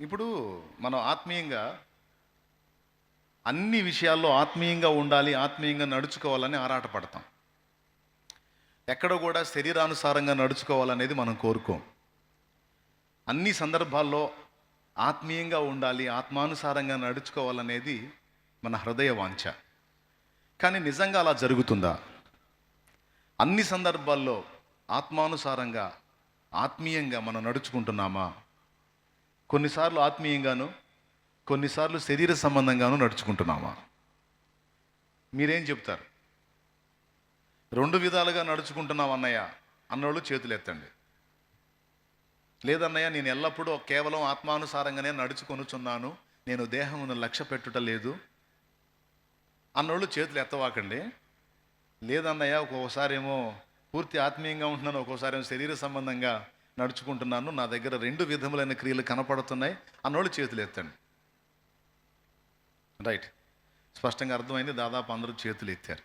ఇప్పుడు మనం ఆత్మీయంగా అన్ని విషయాల్లో ఆత్మీయంగా ఉండాలి, ఆత్మీయంగా నడుచుకోవాలని ఆరాటపడతాం. ఎక్కడ కూడా శరీరానుసారంగా నడుచుకోవాలనేది మనం కోరుకోం. అన్ని సందర్భాల్లో ఆత్మీయంగా ఉండాలి, ఆత్మానుసారంగా నడుచుకోవాలనేది మన హృదయ వాంఛ. కానీ నిజంగా అలా జరుగుతుందా? అన్ని సందర్భాల్లో ఆత్మానుసారంగా ఆత్మీయంగా మనం నడుచుకుంటున్నామా? కొన్నిసార్లు ఆత్మీయంగాను, కొన్నిసార్లు శరీర సంబంధంగాను నడుచుకుంటున్నామా? మీరేం చెప్తారు? రెండు విధాలుగా నడుచుకుంటున్నాం అన్నయ్య అన్నోళ్ళు చేతులు ఎత్తండి. లేదన్నయ్య, నేను ఎల్లప్పుడూ కేవలం ఆత్మానుసారంగానే నడుచుకొనుచున్నాను, నేను దేహమును లక్ష్య పెట్టుట లేదు అన్నోళ్ళు చేతులు ఎత్తవాకండి. లేదన్నయ్య, ఒక్కొక్కసారి ఏమో పూర్తి ఆత్మీయంగా ఉంటున్నాను, ఒక్కోసారి ఏమో శరీర సంబంధంగా నడుచుకుంటున్నాను, నా దగ్గర రెండు విధములైన క్రియలు కనపడుతున్నాయి అన్నోళ్ళు చేతులు ఎత్తండి. రైట్, స్పష్టంగా అర్థమైంది. దాదాపు అందరూ చేతులు ఎత్తారు.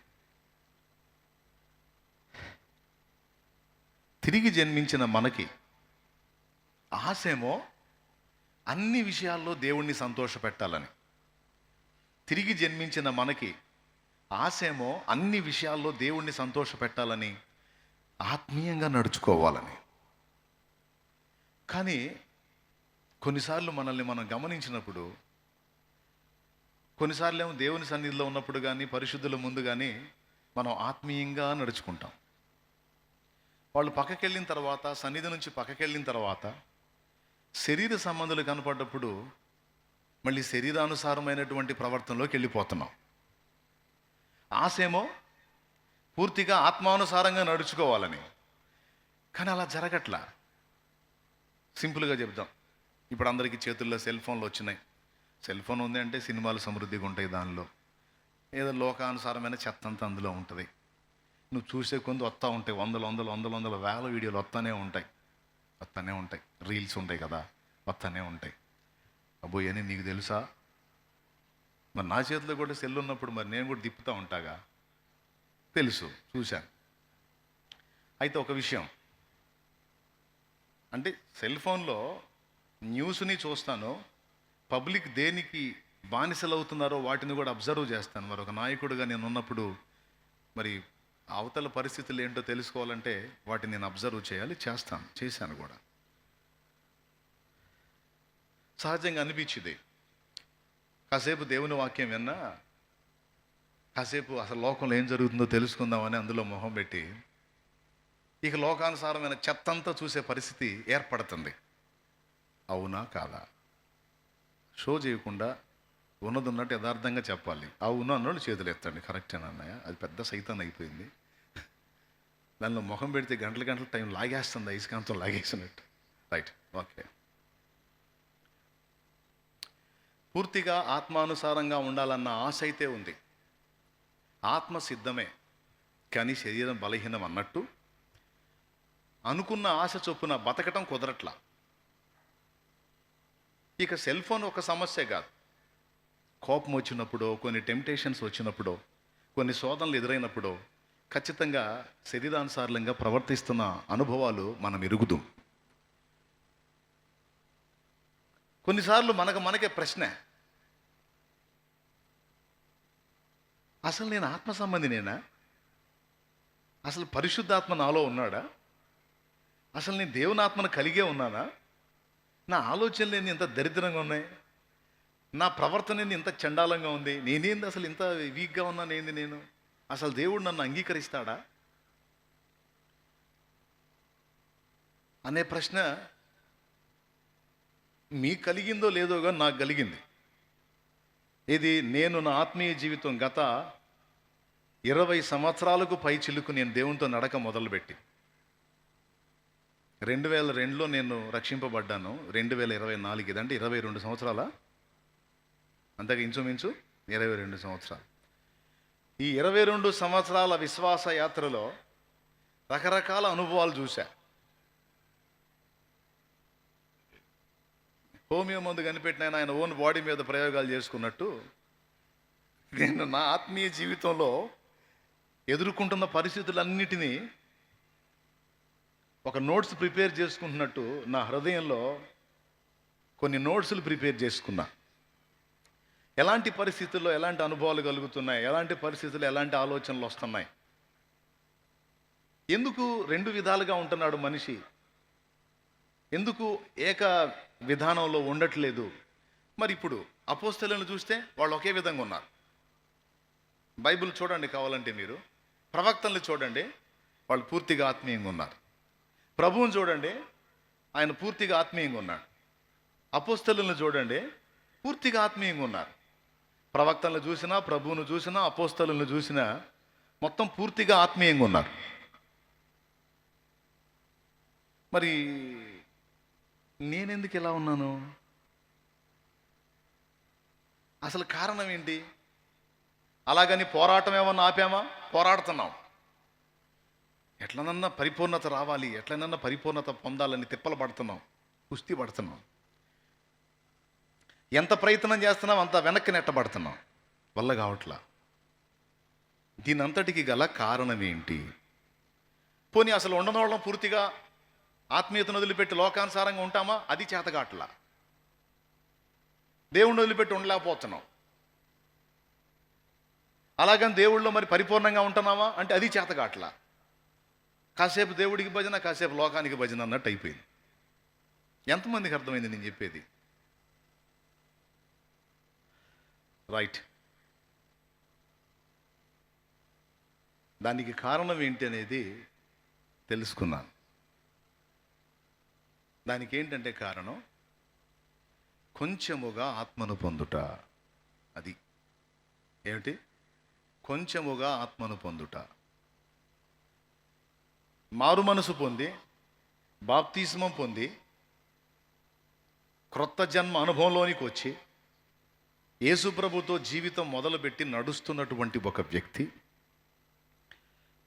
తిరిగి జన్మించిన మనకి ఆశేమో అన్ని విషయాల్లో దేవుణ్ణి సంతోషపెట్టాలని. తిరిగి జన్మించిన మనకి ఆశేమో అన్ని విషయాల్లో దేవుణ్ణి సంతోషపెట్టాలని, ఆత్మీయంగా నడుచుకోవాలని. కానీ కొన్నిసార్లు మనల్ని మనం గమనించినప్పుడు, కొన్నిసార్లు ఏమో దేవుని సన్నిధిలో ఉన్నప్పుడు కానీ, పరిశుద్ధుల ముందు కానీ మనం ఆత్మీయంగా నడుచుకుంటాం. వాళ్ళు పక్కకెళ్ళిన తర్వాత, సన్నిధి నుంచి పక్కకెళ్ళిన తర్వాత శరీర సంబంధాలు కనపడ్డప్పుడు మళ్ళీ శరీరానుసారమైనటువంటి ప్రవర్తనలోకి వెళ్ళిపోతున్నాం. ఆశేమో పూర్తిగా ఆత్మానుసారంగా నడుచుకోవాలని, కానీ అలా జరగట్లా. సింపుల్గా చెప్దాం. ఇప్పుడు అందరికీ చేతుల్లో సెల్ ఫోన్లు వచ్చినాయి. సెల్ ఫోన్ ఉంది అంటే సినిమాలు సమృద్ధిగా ఉంటాయి, దానిలో ఏదో లోకానుసారమైన చెత్త అంతా అందులో ఉంటుంది. నువ్వు చూసే కొంత వస్తూ ఉంటాయి, వందల వేల వీడియోలు వస్తూనే ఉంటాయి. రీల్స్ ఉంటాయి కదా, వస్తూనే ఉంటాయి. అబ్బోయ్ అని నీకు తెలుసా? మరి నా చేతిలో కూడా సెల్ ఉన్నప్పుడు మరి నేను కూడా తిప్పుతూ ఉంటాగా. తెలుసు, చూశాను. అయితే ఒక విషయం, అంటే సెల్ ఫోన్లో న్యూస్ని చూస్తాను, పబ్లిక్ దేనికి బానిసలు అవుతున్నారో వాటిని కూడా అబ్జర్వ్ చేస్తాను. మరి ఒక నాయకుడిగా నేను ఉన్నప్పుడు మరి అవతల పరిస్థితులు ఏంటో తెలుసుకోవాలంటే వాటిని నేను అబ్జర్వ్ చేయాలి, చేశాను కూడా. సహజంగా అనిపించింది, కాసేపు దేవుని వాక్యం విన్నా, కాసేపు అసలు లోకంలో ఏం జరుగుతుందో తెలుసుకుందామని అందులో మొహం పెట్టి ఇక లోకానుసారమైన చెత్తంతా చూసే పరిస్థితి ఏర్పడుతుంది. అవునా కాదా? షో చేయకుండా ఉన్నది ఉన్నట్టు యథార్థంగా చెప్పాలి. అవును అన్నోళ్ళు చేతులు ఎత్తండి. కరెక్టేనా అన్నయ్య? అది పెద్ద సైతాన్ అయిపోయింది. దానిలో ముఖం పెడితే గంటల టైం లాగేస్తుంది, ఐస్కాంతం లాగేసినట్టు. Right, okay. పూర్తిగా ఆత్మానుసారంగా ఉండాలన్న ఆశ అయితే ఉంది. ఆత్మ సిద్ధమే, కానీ శరీరం బలహీనం అన్నట్టు అనుకున్న ఆశ చొప్పున బతకటం కుదరట్లా. ఇక సెల్ ఫోన్ ఒక సమస్య కాదు. కోపం వచ్చినప్పుడో, కొన్ని టెంప్టేషన్స్ వచ్చినప్పుడో, కొన్ని శోధనలు ఎదురైనప్పుడో ఖచ్చితంగా శరీరానుసారంగా ప్రవర్తిస్తున్న అనుభవాలు మనం ఎరుగుదాం. కొన్నిసార్లు మనకే ప్రశ్న, అసలు నేను ఆత్మ సంబంధినేనా? అసలు పరిశుద్ధాత్మ నాలో ఉన్నాడా? అసలు నేను దేవుని ఆత్మను కలిగే ఉన్నానా? నా ఆలోచనలు ఏంది ఇంత దరిద్రంగా ఉన్నాయి? నా ప్రవర్తన ఏంది ఇంత చండాలంగా ఉంది? నేనేంది అసలు ఇంత వీక్గా ఉన్నాను? ఏంది నేను? అసలు దేవుడు నన్ను అంగీకరిస్తాడా అనే ప్రశ్న మీకు కలిగిందో లేదో కానీ నాకు కలిగింది. ఇది నేను నా ఆత్మీయ జీవితం గత 20 సంవత్సరాలకు పై చిలుకు నేను దేవునితో నడక మొదలుపెట్టి 2002లో నేను రక్షింపబడ్డాను. 2024 ఇదంటే 22 సంవత్సరాల, అంతగా ఇంచుమించు 22 సంవత్సరాలు. ఈ 22 సంవత్సరాల విశ్వాస యాత్రలో రకరకాల అనుభవాలు చూశా. హోమియో మందు కనిపెట్టిన ఆయన ఓన్ బాడీ మీద ప్రయోగాలు చేసుకున్నట్టు నేను నా ఆత్మీయ జీవితంలో ఎదుర్కొంటున్న పరిస్థితులన్నిటినీ ఒక నోట్స్ ప్రిపేర్ చేసుకుంటున్నట్టు నా హృదయంలో కొన్ని నోట్సులు ప్రిపేర్ చేసుకున్నా. ఎలాంటి పరిస్థితుల్లో ఎలాంటి అనుభవాలు కలుగుతున్నాయి, ఎలాంటి పరిస్థితుల్లో ఎలాంటి ఆలోచనలు వస్తున్నాయి, ఎందుకు రెండు విధాలుగా ఉంటున్నాడు మనిషి, ఎందుకు ఏక విధానంలో ఉండట్లేదు. మరి ఇప్పుడు అపోస్తలులను చూస్తే వాళ్ళు ఒకే విధంగా ఉన్నారు. బైబిల్ చూడండి కావాలంటే, మీరు ప్రవక్తలను చూడండి, వాళ్ళు పూర్తిగా ఆత్మీయంగా ఉన్నారు. ప్రభువుని చూడండి, ఆయన పూర్తిగా ఆత్మీయంగా ఉన్నాడు. అపోస్తలులను చూడండి, పూర్తిగా ఆత్మీయంగా ఉన్నారు. ప్రవక్తలను చూసినా, ప్రభువును చూసినా, అపోస్తలులను చూసినా మొత్తం పూర్తిగా ఆత్మీయంగా ఉన్నారు. మరి నేనెందుకు ఇలా ఉన్నాను? అసలు కారణం ఏంటి? అలాగని పోరాటం ఏమన్నా ఆపామా? పోరాడుతున్నాం. ఎట్లనన్నా పరిపూర్ణత రావాలి, ఎట్లనన్నా పరిపూర్ణత పొందాలని తిప్పలు పడుతున్నాం, కుస్తీ పడుతున్నాం. ఎంత ప్రయత్నం చేస్తున్నాం అంత వెనక్కి నెట్టబడుతున్నాం, వల్ల కావట్లా. దీనంతటికి గల కారణం ఏంటి? పోనీ అసలు ఉండనోళ్ళం పూర్తిగా ఆత్మీయతను వదిలిపెట్టి లోకానుసారంగా ఉంటామా? అది చేతగాట్లా. దేవుణ్ణి వదిలిపెట్టి ఉండలేకపోతున్నాం. అలాగని దేవుళ్ళో మరి పరిపూర్ణంగా ఉంటున్నామా అంటే అది చేతగాట్లా. కాసేపు దేవుడికి భజన, కాసేపు లోకానికి భజన అన్నట్టు అయిపోయింది. ఎంతమందికి అర్థమైంది నేను చెప్పేది? రైట్. దానికి కారణం ఏంటి అనేది తెలుసుకున్నాను. దానికి ఏంటంటే కారణం కొంచెముగా ఆత్మను పొందుట. అది ఏమిటి? కొంచెముగా ఆత్మను పొందుట. మారు మనసు పొంది, బాప్తిస్మం పొంది, క్రొత్త జన్మ అనుభవంలోనికి వచ్చి యేసు ప్రభుతో జీవితం మొదలుపెట్టి నడుస్తున్నటువంటి ఒక వ్యక్తి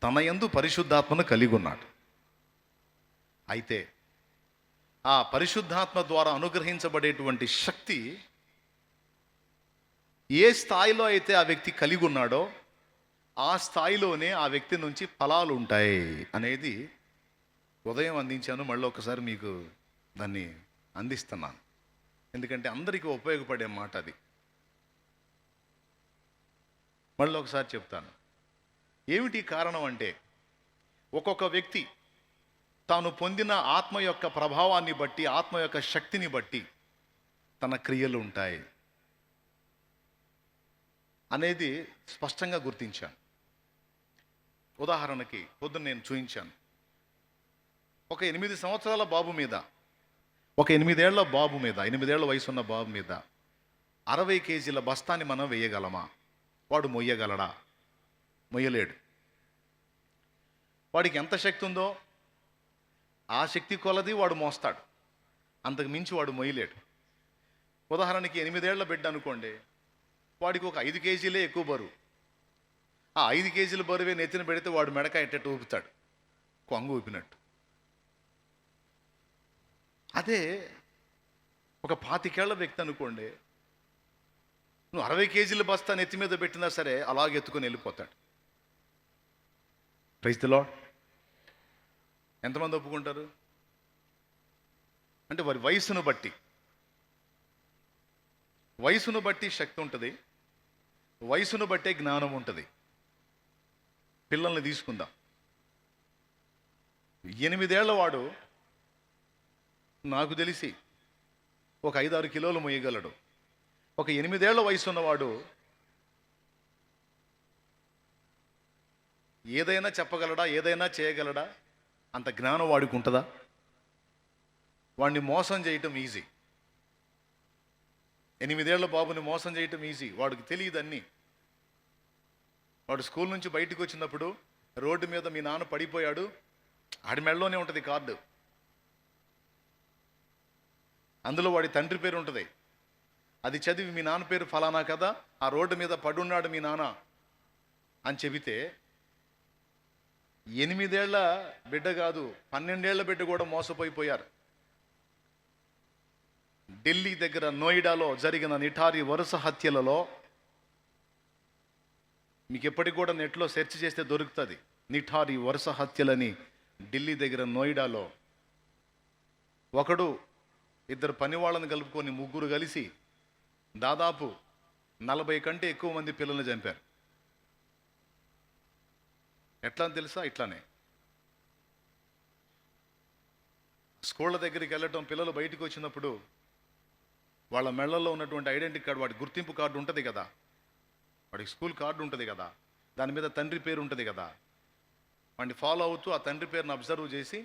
తన యందు పరిశుద్ధాత్మను కలిగి ఉన్నాడు. అయితే ఆ పరిశుద్ధాత్మ ద్వారా అనుగ్రహించబడేటువంటి శక్తి ఏ స్థాయిలో అయితే ఆ వ్యక్తి కలిగి ఉన్నాడో ఆ స్థాయిలోనే ఆ వ్యక్తి నుంచి ఫలాలు ఉంటాయి అనేది ఉదయం అందించాను. మళ్ళీ ఒకసారి మీకు దాన్ని అందిస్తున్నాను, ఎందుకంటే అందరికీ ఉపయోగపడే మాట అది. మళ్ళీ ఒకసారి చెప్తాను. ఏమిటి కారణం అంటే, ఒక్కొక్క వ్యక్తి తాను పొందిన ఆత్మ యొక్క ప్రభావాన్ని బట్టి, ఆత్మ యొక్క శక్తిని బట్టి తన క్రియలు ఉంటాయి అనేది స్పష్టంగా గుర్తించాను. ఉదాహరణకి పొద్దున్న నేను చూయించాను. ఒక 8 సంవత్సరాల బాబు మీద, ఒక 8 ఏళ్ల బాబు మీద, 8 ఏళ్ల వయసు ఉన్న బాబు మీద 60 కేజీల బస్తాన్ని మనం వేయగలమా? వాడు మొయ్యగలడా? మొయ్యలేడు. వాడికి ఎంత శక్తి ఉందో ఆ శక్తి కొలది వాడు మోస్తాడు, అంతకు మించి వాడు మొయ్యలేడు. ఉదాహరణకి 8 ఏళ్ల బిడ్డ అనుకోండి, వాడికి ఒక 5 కేజీలే ఎక్కువ బరువు. ఆ 5 కేజీల బరువే నెత్తిన పెడితే వాడు మెడక ఎట్టేట్టు ఊపుతాడు, కొంగు ఊపినట్టు. అదే ఒక 25 ఏళ్ల వ్యక్తి అనుకోండి, నువ్వు 60 కేజీల బస్తా నెత్తి మీద పెట్టినా సరే అలాగే ఎత్తుకొని వెళ్ళిపోతాడు. Praise the lord. ఎంతమంది ఒప్పుకుంటారు? అంటే వారి వయసును బట్టి శక్తి ఉంటుంది, వయసును బట్టే జ్ఞానం ఉంటుంది. పిల్లల్ని తీసుకుందాం. 8 ఏళ్ల వాడు నాకు తెలిసి ఒక 5-6 కిలోలు మొయ్యగలడు. ఒక 8 ఏళ్ల వయసు ఉన్నవాడు ఏదైనా చెప్పగలడా? ఏదైనా చేయగలడా? అంత జ్ఞానం వాడికి ఉంటుందా? వాడిని మోసం చేయటం ఈజీ. 8 ఏళ్ల బాబుని మోసం చేయటం ఈజీ. వాడికి తెలియదు అన్నీ. వాడు స్కూల్ నుంచి బయటకు వచ్చినప్పుడు రోడ్డు మీద మీ నాన్న పడిపోయాడు, ఆడి మెడలోనే ఉంటుంది కార్డు, అందులో వాడి తండ్రి పేరు ఉంటుంది. అది చదివి మీ నాన్న పేరు ఫలానా కదా, ఆ రోడ్డు మీద పడున్నాడు మీ నాన్న అని చెబితే 8 ఏళ్ల బిడ్డ కాదు, 12 ఏళ్ల బిడ్డ కూడా మోసపోయిపోయారు. ఢిల్లీ దగ్గర నోయిడాలో జరిగిన నిఠారి వరుస హత్యలలో, మీకు ఎప్పటికి కూడా నెట్లో సెర్చ్ చేస్తే దొరుకుతుంది, నిఠారి వరుస హత్యలని ఢిల్లీ దగ్గర నోయిడాలో ఒకడు ఇద్దరు పని వాళ్ళని కలుపుకొని ముగ్గురు కలిసి దాదాపు 40 కంటే ఎక్కువ మంది పిల్లల్ని చంపారు. ఎట్లా అని తెలుసా? ఇట్లానే స్కూళ్ళ దగ్గరికి వెళ్ళటం, పిల్లలు బయటకు వచ్చినప్పుడు వాళ్ళ మెళ్ళల్లో ఉన్నటువంటి ఐడెంటిటీ కార్డు, వాడి గుర్తింపు కార్డు ఉంటుంది కదా, వాడికి స్కూల్ కార్డు ఉంటుంది కదా, దాని మీద తండ్రి పేరు ఉంటుంది కదా, వాడిని ఫాలో అవుతూ ఆ తండ్రి పేరుని అబ్జర్వ్ చేసి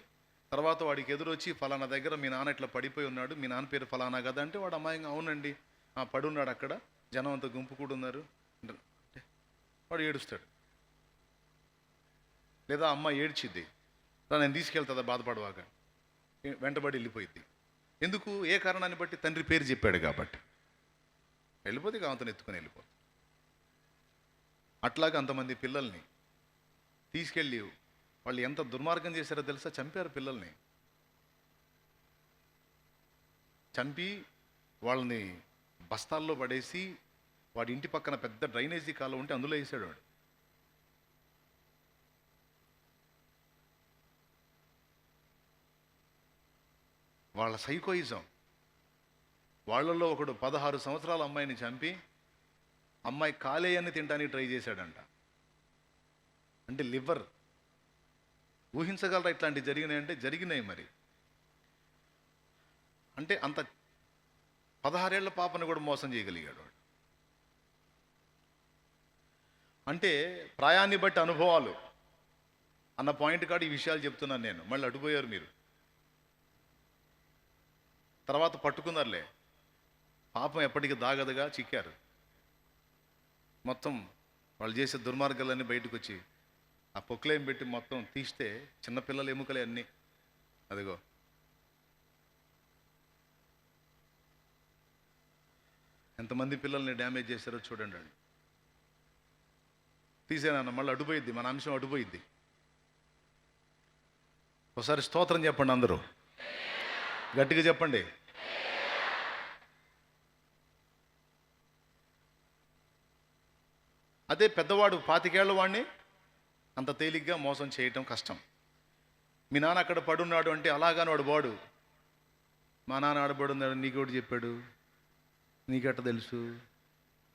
తర్వాత వాడికి ఎదురొచ్చి ఫలానా దగ్గర మీ నాన్న ఇట్లా పడిపోయి ఉన్నాడు, మీ నాన్న పేరు ఫలానా కదా అంటే వాడు అమ్మాయిగా అవునండి పడున్నాడు అక్కడ, జనం అంతా గుంపు కూడా ఉన్నారు అంటే వాడు ఏడుస్తాడు. లేదా అమ్మ ఏడ్చిద్ది, నేను తీసుకెళ్తుందా బాధపడవాక, వెంటబడి వెళ్ళిపోయింది. ఎందుకు? ఏ కారణాన్ని బట్టి? తండ్రి పేరు చెప్పాడు కాబట్టి. వెళ్ళిపోతే కావంతను ఎత్తుకొని వెళ్ళిపోతుంది. అట్లాగే అంతమంది పిల్లల్ని తీసుకెళ్ళి వాళ్ళు ఎంత దుర్మార్గం చేశారో తెలుసా? చంపారు పిల్లల్ని. చంపి వాళ్ళని బస్తాల్లో పడేసి వాడి ఇంటి పక్కన పెద్ద డ్రైనేజీ కాలువ ఉంటే అందులో వేసాడు వాడు. వాళ్ళ సైకోయిజం. వాళ్ళల్లో ఒకడు 16 సంవత్సరాల అమ్మాయిని చంపి అమ్మాయి కాలేయాన్ని తినడానికి ట్రై చేశాడంట. అంటే లివర్. ఊహించగలరా ఇట్లాంటివి జరిగినాయంటే? జరిగినాయి. మరి అంటే అంత 16 ఏళ్ల పాపను కూడా మోసం చేయగలిగాడు వాడు. అంటే ప్రాయాన్ని బట్టి అనుభవాలు అన్న పాయింట్ కాడ ఈ విషయాలు చెప్తున్నాను నేను. మళ్ళీ అడ్డుపోయారు మీరు. తర్వాత పట్టుకున్నారులే, పాపం ఎప్పటికీ దాగదుగా చిక్కారు. మొత్తం వాళ్ళు చేసే దుర్మార్గాలన్నీ బయటకు వచ్చి ఆ పొక్కులేం పెట్టి మొత్తం తీస్తే చిన్నపిల్లల ఎముకలే అన్నీ. అదిగో ఎంతమంది పిల్లల్ని డ్యామేజ్ చేశారో చూడండి. అండి తీసేనన్న మళ్ళీ అడ్డుపోయిద్ది, మన అంశం అడ్డుపోయిద్ది. ఒకసారి స్తోత్రం చెప్పండి అందరూ, గట్టిగా చెప్పండి. అదే పెద్దవాడు 25 ఏళ్ల వాడిని అంత తేలిగ్గా మోసం చేయటం కష్టం. మీ నాన్న అక్కడ పడున్నాడు అంటే అలాగాని వాడు బాడు. మా నాన్న ఆడబడున్నాడు నీకోటి చెప్పాడు, నీకెట్ట తెలుసు,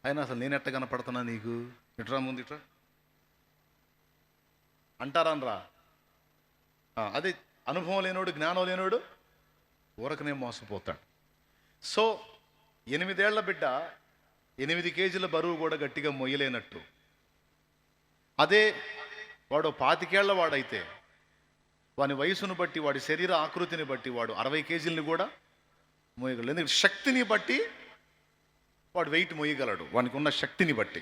అయినా అసలు నేను ఎట్ట కనపడుతున్నా నీకు, ఇట్రా ముందు ఇట్రా అంటారనరా. అదే అనుభవం లేనోడు, జ్ఞానం లేనోడు ఊరకనే మోసపోతాడు. సో 8 ఏళ్ల బిడ్డ 8 కేజీల బరువు కూడా గట్టిగా మొయ్యలేనట్టు, అదే వాడు 25 ఏళ్ల వాడైతే వాని వయసును బట్టి, వాడి శరీర ఆకృతిని బట్టి వాడు 60 కేజీలని కూడా మోయగలడు. ఎందుకంటే శక్తిని బట్టి వాడు వెయిట్ మోయగలడు, వానికి ఉన్న శక్తిని బట్టి.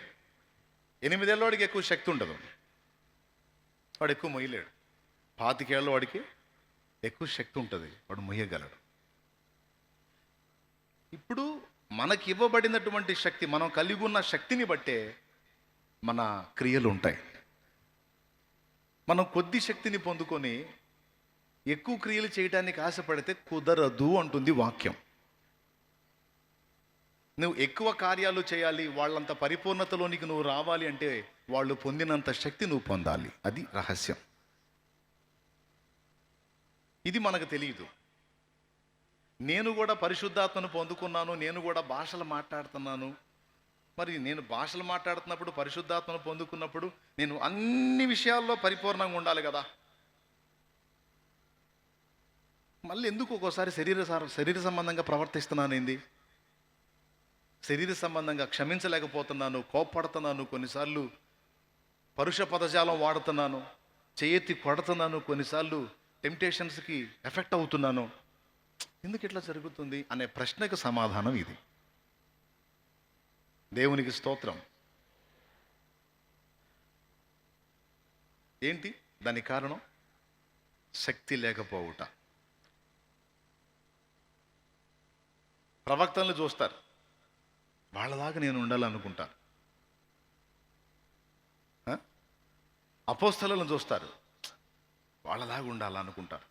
8 ఏళ్ళ వాడికి ఎక్కువ శక్తి ఉండదు, వాడు ఎక్కువ మొయ్యలేడు. 25 ఏళ్ళ వాడికి ఎక్కువ శక్తి ఉంటుంది, వాడు మొయ్యగలడు. ఇప్పుడు మనకి ఇవ్వబడినటువంటి శక్తి, మనం కలిగి ఉన్న శక్తిని బట్టే మన క్రియలు ఉంటాయి. మనం కొద్ది శక్తిని పొందుకొని ఎక్కువ క్రియలు చేయడానికి ఆశపడితే కుదరదు అంటుంది వాక్యం. నువ్వు ఎక్కువ కార్యాలు చేయాలి, వాళ్ళంత పరిపూర్ణతలోనికి నువ్వు రావాలి అంటే వాళ్ళు పొందినంత శక్తి నువ్వు పొందాలి. అది రహస్యం. ఇది మనకు తెలియదు. నేను కూడా పరిశుద్ధాత్మను పొందుకున్నాను, నేను కూడా భాషలు మాట్లాడుతున్నాను. మరి నేను భాషలు మాట్లాడుతున్నప్పుడు, పరిశుద్ధాత్మను పొందుకున్నప్పుడు నేను అన్ని విషయాల్లో పరిపూర్ణంగా ఉండాలి కదా. మళ్ళీ ఎందుకు ఒక్కోసారి శరీర సంబంధంగా ప్రవర్తిస్తున్నాను, ఏంది శరీర సంబంధంగా క్షమించలేకపోతున్నాను, కోప్పడుతున్నాను, కొన్నిసార్లు పరుష పదజాలం వాడుతున్నాను, చేయెత్తి కొడుతున్నాను, కొన్నిసార్లు టెంప్టేషన్స్కి ఎఫెక్ట్ అవుతున్నాను. ఎందుకు ఇట్లా జరుగుతుంది అనే ప్రశ్నకు సమాధానం ఇది. దేవునికి స్తోత్రం. ఏంటి దానికి కారణం? శక్తి లేకపోవుట. ప్రవక్తలను చూస్తారు, వాళ్ళలాగా నేను ఉండాలనుకుంటారు. అపోస్తలను చూస్తారు, వాళ్ళలాగా ఉండాలనుకుంటారు.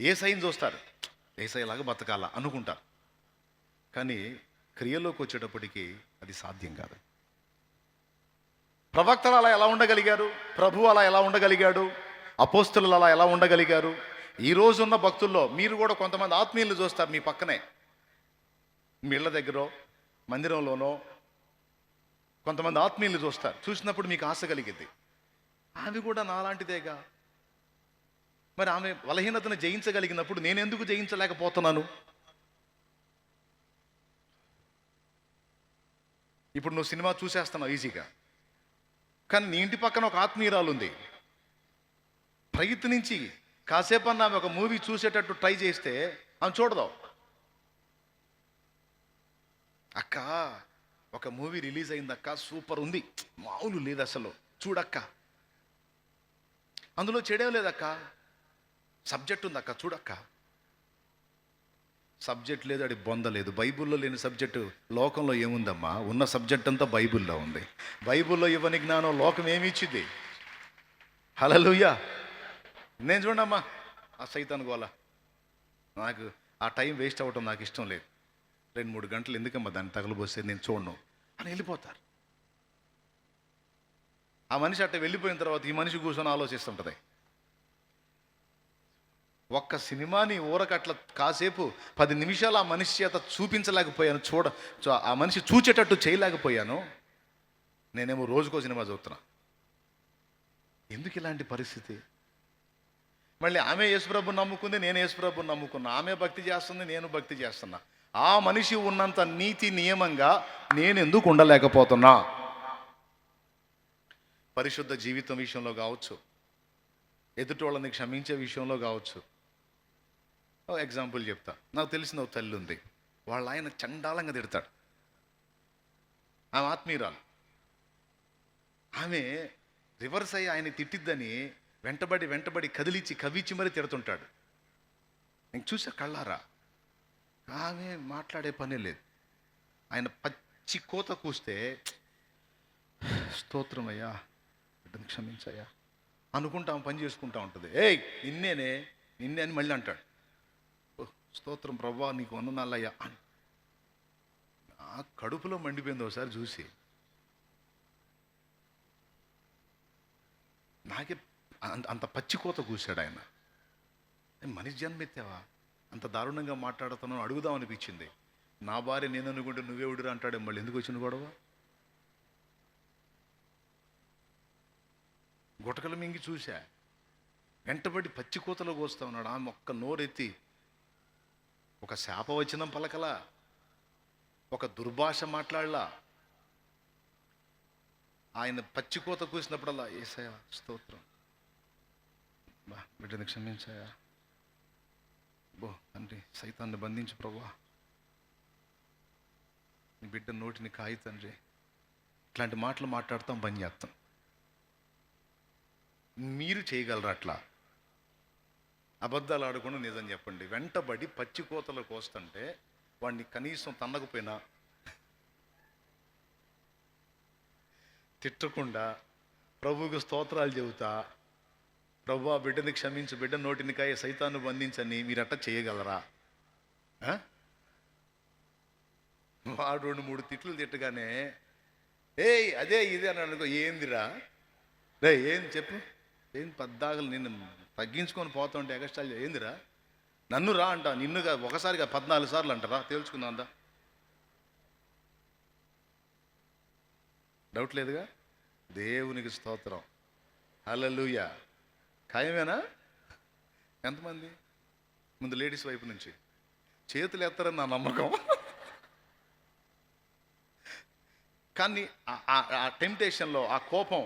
యేసయ్యను చూస్తారు, యేసయ్యలాగా బతకాలా అనుకుంటారు. కానీ క్రియలోకి వచ్చేటప్పటికి అది సాధ్యం కాదు. ప్రవక్తలు అలా ఎలా ఉండగలిగారు? ప్రభువు అలా ఎలా ఉండగలిగాడు? అపోస్తలు అలా ఎలా ఉండగలిగారు? ఈ రోజు ఉన్న భక్తుల్లో మీరు కూడా కొంతమంది ఆత్మీయులు చూస్తారు మీ పక్కనే, మీ ఇళ్ళ దగ్గర, మందిరంలోనో కొంతమంది ఆత్మీయులు చూస్తారు. చూసినప్పుడు మీకు ఆశ కలిగింది, ఆమె కూడా నాలాంటిదేగా, మరి ఆమె బలహీనతను జయించగలిగినప్పుడు నేను ఎందుకు జయించలేకపోతున్నాను? ఇప్పుడు నువ్వు సినిమా చూసేస్తున్నావు ఈజీగా, కానీ నీ ఇంటి పక్కన ఒక ఆత్మీయురాలు ఉంది. ప్రయత్నించి కాసేపన్నా ఆమె ఒక మూవీ చూసేటట్టు ట్రై చేస్తే ఆమె చూడదాం. అక్క ఒక మూవీ రిలీజ్ అయిందక్క, సూపర్ ఉంది, మామూలు లేదు అసలు, చూడక్క. అందులో చెడేం లేదక్క, సబ్జెక్ట్ ఉందక్క, చూడక్క. సబ్జెక్ట్ లేదు, అది బొందలేదు. బైబిల్లో లేని సబ్జెక్టు లోకంలో ఏముందమ్మా? ఉన్న సబ్జెక్ట్ అంతా బైబిల్లో ఉంది. బైబిల్లో ఇవ్వని జ్ఞానం లోకం ఏమి ఇచ్చింది? హల్లెలూయా. నేను చూడమ్మా ఆ సైతాన్ గోల, నాకు ఆ టైం వేస్ట్ అవ్వటం నాకు ఇష్టం లేదు. 2-3 గంటలు ఎందుకమ్మా దాన్ని తగలబోస్తే, నేను చూడను అని వెళ్ళిపోతారు. ఆ మనిషి అట్ట వెళ్ళిపోయిన తర్వాత ఈ మనిషి కూర్చొని ఆలోచిస్తుంటుంది. ఒక్క సినిమాని ఊరకట్ల కాసేపు 10 నిమిషాలు ఆ మనిషి చేత చూపించలేకపోయాను, ఆ మనిషి చూచేటట్టు చేయలేకపోయాను. నేనేమో రోజుకో సినిమా చూస్తున్నా. ఎందుకు ఇలాంటి పరిస్థితి? మళ్ళీ ఆమె యేసుప్రభుని నమ్ముకుంది, నేను యేసుప్రభుని నమ్ముకున్నా. ఆమె భక్తి చేస్తుంది, నేను భక్తి చేస్తున్నా. ఆ మనిషి ఉన్నంత నీతి నియమంగా నేను ఎందుకు ఉండలేకపోతున్నా? పరిశుద్ధ జీవితం విషయంలో కావచ్చు, ఎదుటోళ్ళని క్షమించే విషయంలో కావచ్చు. ఎగ్జాంపుల్ చెప్తా. నాకు తెలిసిన ఒక తల్లి ఉంది, వాళ్ళ ఆయన చండాలంగా తిడతాడు. ఆమె ఆత్మీయురాలు. ఆమె రివర్స్ అయ్యి ఆయన తిట్టిద్దని వెంటబడి కదిలిచ్చి కవిచ్చి మరీ తిడుతుంటాడు. నేను చూసా కళ్ళారా. ఆమె మాట్లాడే పనే లేదు. ఆయన పచ్చి కోత కూస్తే స్తోత్రమయ్యా, బిడ్డను క్షమించయ్యా అనుకుంటా పని చేసుకుంటా ఉంటుంది. నిన్నే అని మళ్ళీ అంటాడు. స్తోత్రం ప్రభువా, నీకు వందనాలయ్యా అని. నా కడుపులో మండిపోయింది ఒకసారి చూసి. నాకే అంత పచ్చి కోత కూశాడు ఆయన. మనిషి జన్మెత్తావా, అంత దారుణంగా మాట్లాడుతున్నావు అడుగుదాం అనిపించింది. నా భార్య నేను అనుకుంటే నువ్వే ఉడిరా అంటాడే, మళ్ళీ ఎందుకు వచ్చిన గొడవ? గుటకలు మింగి చూశా, వెంటబడి పచ్చి కోతలో కోస్తా ఉన్నాడు. ఆమె ఒక్క నోరెత్తి ఒక శాపవచనం పలకలా, ఒక దుర్భాష మాట్లాడలా. ఆయన పచ్చి కోత కూసినప్పుడల్లా యేసయ్యా స్తోత్రం, బిడ్డని క్షమించాయా, తండ్రి సైతాన్ని బంధించు ప్రభువా, నీ బిడ్డ నోటిని కాయి తండ్రి. ఇట్లాంటి మాటలు మాట్లాడతాం, పని చేస్తాం. మీరు చేయగలరా అట్లా? అబద్ధాలు ఆడకుండా నిజం చెప్పండి. వెంటబడి పచ్చి కోతలు కోస్తుంటే వాడిని కనీసం తన్నకపోయినా, తిట్టకుండా ప్రభువుకు స్తోత్రాలు చెబుతా, ప్రభువా బిడ్డని క్షమించు, బిడ్డ నోటిని కాయ సైతాన్ని బంధించని మీరు అట్ట చేయగలరా? వాడు 2-3 తిట్లు తిట్టగానే అదే ఇదే అని అనుకో, ఏందిరా ఏం చెప్పు, ఏం పద్దాగలు నిన్ను తగ్గించుకొని పోతుంటే ఎగస్ట్రాలు ఏందిరా, నన్ను రా అంటా, నిన్నుగా ఒకసారిగా 14 సార్లు అంటారా? తేల్చుకుందా? డౌట్ లేదుగా. దేవునికి స్తోత్రం, హల్లెలూయా. ఖాయమేనా? ఎంతమంది ముందు లేడీస్ వైపు నుంచి చేతులు ఎత్తారని నా నమ్మకం. కానీ ఆ టెంప్టేషన్లో, ఆ కోపం,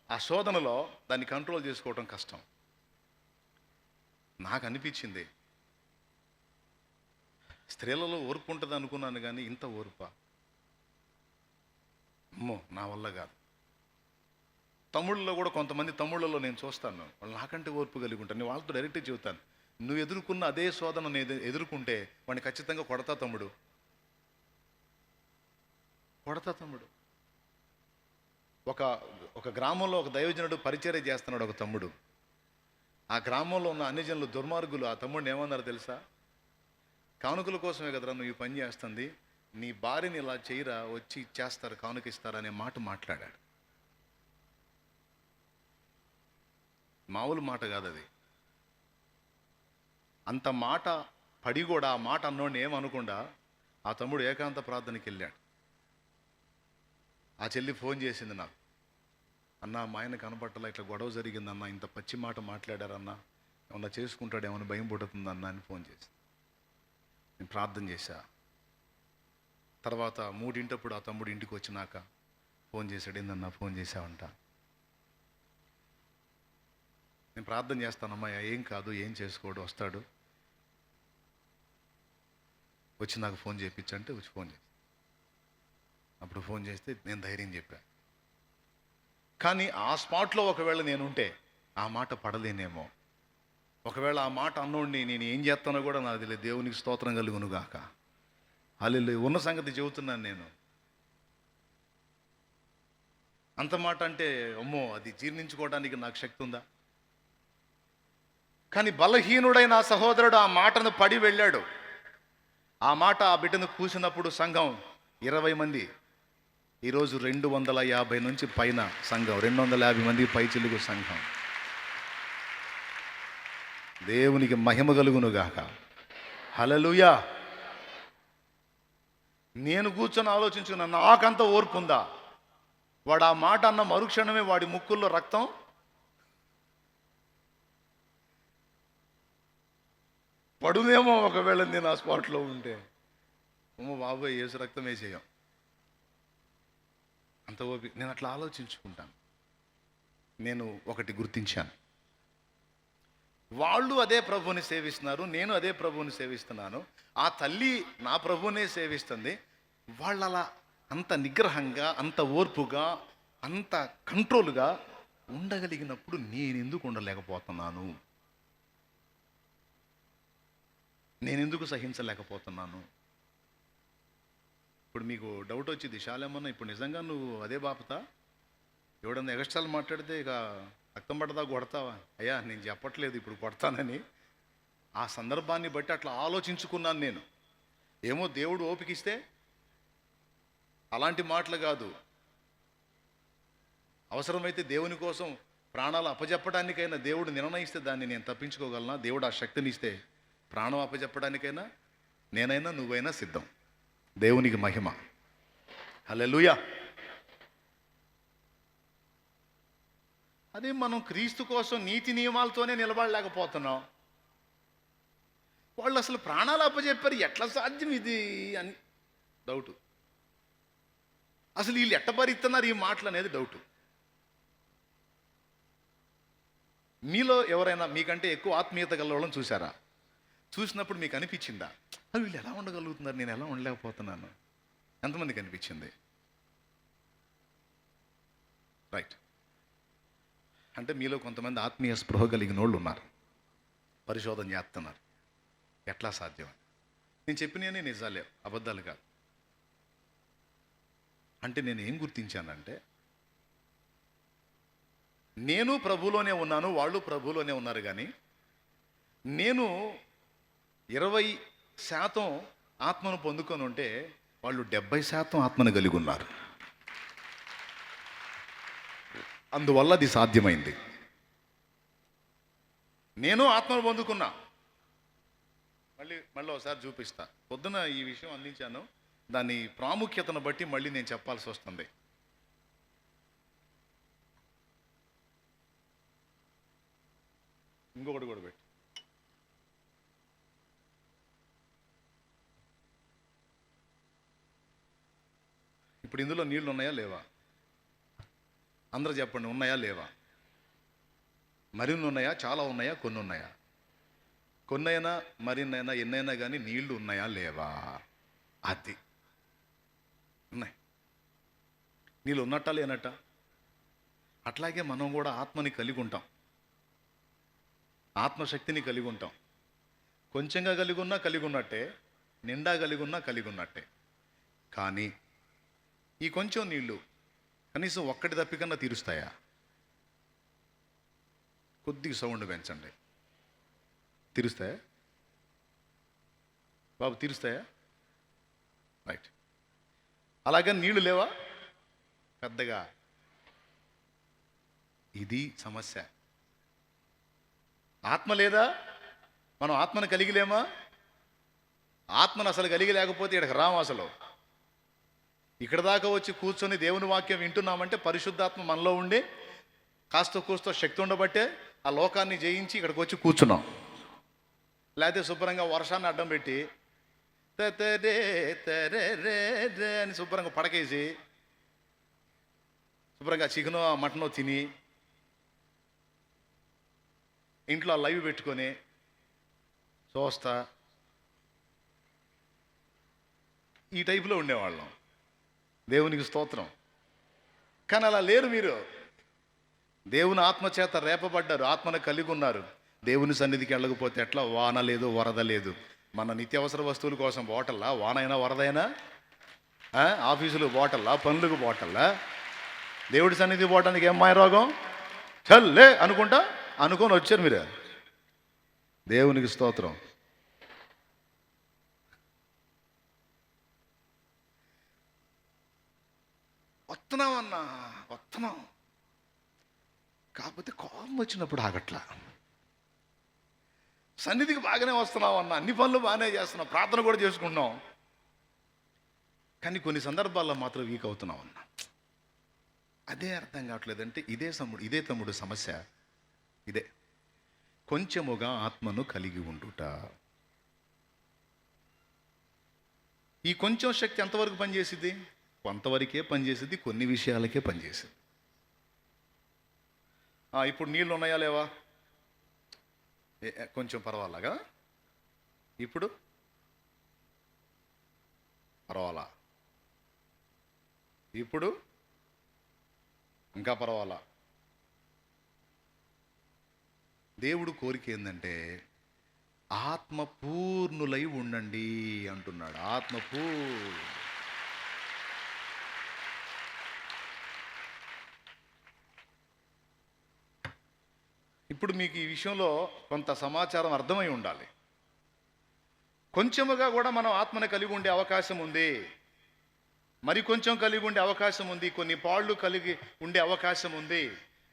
ఆ శోధనలో దాన్ని కంట్రోల్ చేసుకోవడం కష్టం. నాకు అనిపించింది స్త్రీలలో ఓర్పు ఉంటుంది అనుకున్నాను, కానీ ఇంత ఓర్పా, అమ్మో నా వల్ల కాదు. తమ్ముళ్ళలో కూడా కొంతమంది తమ్ముళ్ళలో నేను చూస్తాను, వాళ్ళు నాకంటే ఓర్పు కలిగి ఉంటాను. నేను వాళ్ళతో డైరెక్ట్గా చెబుతాను, నువ్వు ఎదుర్కొన్న అదే శోధన నేను ఎదుర్కొంటే వాడిని ఖచ్చితంగా కొడతా తమ్ముడు. ఒక గ్రామంలో ఒక దైవజనుడు పరిచర్య చేస్తున్నాడు ఒక తమ్ముడు. ఆ గ్రామంలో ఉన్న అన్ని జనులు దుర్మార్గులు ఆ తమ్ముడిని ఏమన్నారు తెలుసా? కానుకల కోసమే కదరా నువ్వు ఈ పని చేస్తుంది, నీ భార్యని ఇలా చేయరా, వచ్చి ఇచ్చేస్తారు, కానుక ఇస్తారు అనే మాట మాట్లాడాడు. మామూలు మాట కాదు అది. అంత మాట పడి కూడా ఆ మాట అన్నోడిని ఏమనకుండా ఆ తమ్ముడు ఏకాంత ప్రార్థనకి వెళ్ళాడు. ఆ చెల్లి ఫోన్ చేసింది నాకు, అన్న మా ఆయన కనపట్టలా, ఇట్లా గొడవ జరిగిందన్న, ఇంత పచ్చి మాట మాట్లాడారన్న, ఏమన్నా చేసుకుంటాడేమని భయం పుడుతుందన్న అని ఫోన్ చేసి నేను ప్రార్థన చేశా. తర్వాత 3 ఆ తమ్ముడు ఇంటికి వచ్చినాక ఫోన్ చేశాడు, ఏందన్నా ఫోన్ చేశావంట. నేను ప్రార్థన చేస్తానమ్మా, ఏం కాదు, ఏం చేసుకోడు, వస్తాడు, వచ్చి నాకు ఫోన్ చేయించంటే వచ్చి ఫోన్ చేసి అప్పుడు ఫోన్ చేస్తే నేను ధైర్యం చెప్పా. కానీ ఆ స్పాట్లో ఒకవేళ నేనుంటే ఆ మాట పడలేనేమో. ఒకవేళ ఆ మాట అన్నోడిని నేను ఏం చేస్తానో కూడా నాకు తెలియదు. దేవునికి స్తోత్రం కలుగును గాక. హల్లెలూయా. ఉన్న సంగతి చెబుతున్నాను నేను. అంత మాట అంటే అమ్మో, అది జీర్ణించుకోవడానికి నాకు శక్తి ఉందా? కానీ బలహీనుడైన ఆ సహోదరుడు ఆ మాటను పడి వెళ్ళాడు. ఆ మాట ఆ బిడ్డను కూసినప్పుడు సంఘం 20 మంది, ఈరోజు 250 నుంచి పైన సంఘం, 250 మంది పైచిలుగు సంఘం. దేవునికి మహిమ కలుగును గాక. హల్లెలూయా. నేను కూర్చొని ఆలోచించుకున్నా, నాకంత ఓర్పు ఉందా? వాడు ఆ మాట అన్న మరుక్షణమే వాడి ముక్కుల్లో రక్తం పడునేమో ఒకవేళ నేను ఆ స్పాట్లో ఉంటే. అమ్మో బాబాయ్, యేసు రక్తం వేసేయం. అంత ఓపిక. నేను అట్లా ఆలోచించుకుంటాను. నేను ఒకటి గుర్తించాను, వాళ్ళు అదే ప్రభువుని సేవిస్తున్నారు, నేను అదే ప్రభువుని సేవిస్తున్నాను. ఆ తల్లి నా ప్రభువునే సేవిస్తుంది. వాళ్ళు అలా అంత నిగ్రహంగా, అంత ఓర్పుగా, అంత కంట్రోల్గా ఉండగలిగినప్పుడు నేను ఎందుకు ఉండలేకపోతున్నాను? నేను ఎందుకు సహించలేకపోతున్నాను? ఇప్పుడు మీకు డౌట్ వచ్చింది, శాలేమన్నా ఇప్పుడు నిజంగా నువ్వు అదే బాపతా? ఎవడన్నా ఎగస్ట్రాలు మాట్లాడితే ఇక రక్తం పడతా కొడతావా? అయ్యా నేను చెప్పట్లేదు ఇప్పుడు కొడతానని. ఆ సందర్భాన్ని బట్టి అట్లా ఆలోచించుకున్నాను నేను. ఏమో దేవుడు ఓపికిస్తే అలాంటి మాటలు కాదు, అవసరమైతే దేవుని కోసం ప్రాణాలు అప్పజెప్పడానికైనా దేవుడు నిర్ణయిస్తే దాన్ని నేను తప్పించుకోగలనా? దేవుడు ఆ శక్తిని ఇస్తే ప్రాణం అప్పజెప్పడానికైనా నేనైనా నువ్వైనా సిద్ధం. దేవునికి మహిమ. హల్లెలూయా. అదే మనం క్రీస్తు కోసం నీతి నియమాలతోనే నిలబడలేకపోతున్నాం. వాళ్ళు అసలు ప్రాణాలు అప్పచెప్పారు, ఎట్లా సాధ్యం ఇది అని డౌటు. అసలు వీళ్ళు ఎట్ట భరిస్తున్నారు ఈ మాటలు అనేది డౌటు. మీలో ఎవరైనా మీకంటే ఎక్కువ ఆత్మీయత గల వాళ్ళని చూసారా? చూసినప్పుడు మీకు అనిపించిందా, వీళ్ళు ఎలా ఉండగలుగుతున్నారు, నేను ఎలా ఉండలేకపోతున్నాను? ఎంతమందికి అనిపించింది? రైట్. అంటే మీలో కొంతమంది ఆత్మీయ స్పృహ కలిగిన వాళ్ళు ఉన్నారు, పరిశోధన చేస్తున్నారు ఎట్లా సాధ్యం. నేను చెప్పినవన్నీ నిజాలే, అబద్ధాలు కాదు. అంటే నేను ఏం గుర్తించానంటే, నేను ప్రభువులోనే ఉన్నాను, వాళ్ళు ప్రభువులోనే ఉన్నారు. కానీ నేను 20% ఆత్మను పొందుకొని ఉంటే వాళ్ళు 70% ఆత్మను కలిగి ఉన్నారు. అందువల్ల అది సాధ్యమైంది. నేను ఆత్మను పొందుకున్నా. మళ్ళీ ఒకసారి చూపిస్తా. పొద్దున ఈ విషయం అందించాను, దాని ప్రాముఖ్యతను బట్టి మళ్ళీ నేను చెప్పాల్సి వస్తుంది. ఇంకొకటి కూడా పెట్టి. ఇప్పుడు ఇందులో నీళ్లు ఉన్నాయా లేవా? అందరూ చెప్పండి, ఉన్నాయా లేవా? మరిన్ని ఉన్నాయా, చాలా ఉన్నాయా, కొన్ని ఉన్నాయా? కొన్నైనా మరిన్నైనా ఎన్నైనా కానీ నీళ్లు ఉన్నాయా లేవా? అది ఉన్నాయి. నీళ్ళు ఉన్నట్ట లేనట్ట? అట్లాగే మనం కూడా ఆత్మని కలిగి ఉంటాం, ఆత్మశక్తిని కలిగి ఉంటాం. కొంచెంగా కలిగి ఉన్నా కలిగి ఉన్నట్టే, నిండా కలిగి ఉన్నా కలిగి ఉన్నట్టే. కానీ ఈ కొంచెం నీళ్ళు కనీసం ఒక్కటి దప్పికన్నా తీరుస్తాయా? కొద్దిగా సౌండ్ పెంచండి. తీరుస్తాయా బాబు? తీరుస్తాయా? రైట్. అలాగే నీళ్లు లేవా పెద్దగా? ఇది సమస్య. ఆత్మ లేదా? మనం ఆత్మను కలిగిలేమా? ఆత్మను అసలు కలిగి లేకపోతే ఇక్కడికి రాము అసలు. ఇక్కడ దాకా వచ్చి కూర్చొని దేవుని వాక్యం వింటున్నామంటే పరిశుద్ధాత్మ మనలో ఉండి కాస్త కూస్తో శక్తి ఉండబట్టే ఆ లోకాన్ని జయించి ఇక్కడికి వచ్చి కూర్చున్నాం. లేకపోతే శుభ్రంగా వర్షాన్ని అడ్డం పెట్టి తరే తరే రే రే అని శుభ్రంగా పడకేసి శుభ్రంగా చికెను మటను తిని ఇంట్లో లైవ్ పెట్టుకొని చూస్తా ఈ టైపులో ఉండేవాళ్ళం. దేవునికి స్తోత్రం. కానీ అలా లేరు మీరు. దేవుని ఆత్మచేత రేపబడ్డారు, ఆత్మను కలిగి ఉన్నారు. దేవుని సన్నిధికి వెళ్ళకపోతే ఎట్లా? వాన లేదు, వరద లేదు. మన నిత్యావసర వస్తువుల కోసం బాటల్లా, వానైనా వరదైనా, ఆఫీసులు బాటల్లా, పనులకు బాటల్లా. దేవుడి సన్నిధి పోవటానికి ఏం మాయరోగం? చల్లే అనుకుంటా అనుకొని వచ్చారు మీరు. దేవునికి స్తోత్రం. వస్తున్నామన్నా, వస్తున్నాం. కాకపోతే కోపం వచ్చినప్పుడు ఆగట్లా. సన్నిధికి బాగానే వస్తున్నావు అన్న, అన్ని పనులు బాగానే చేస్తున్నావు, ప్రార్థన కూడా చేసుకుంటున్నాం, కానీ కొన్ని సందర్భాల్లో మాత్రం వీక్ అవుతున్నావు అన్న. అదే అర్థం కావట్లేదంటే ఇదే తమ్ముడు సమస్య. ఇదే కొంచెముగా ఆత్మను కలిగి ఉండుట. ఈ కొంచెం శక్తి ఎంతవరకు పనిచేసింది? కొంతవరకే పనిచేసింది, కొన్ని విషయాలకే పనిచేసింది. ఇప్పుడు నీళ్ళు ఉన్నాయా లేవా? కొంచెం పర్వాలాగా. ఇప్పుడు పర్వాలా? ఇప్పుడు ఇంకా పర్వాలా? దేవుడు కోరిక ఏంటంటే ఆత్మ పూర్ణులై ఉండండి అంటున్నాడు. ఇప్పుడు మీకు ఈ విషయంలో కొంత సమాచారం అర్థమై ఉండాలి. కొంచెముగా కూడా మనం ఆత్మను కలిగి ఉండే అవకాశం ఉంది, మరి కొంచెం కలిగి ఉండే అవకాశం ఉంది, కొన్ని పాళ్ళు కలిగి ఉండే అవకాశం ఉంది,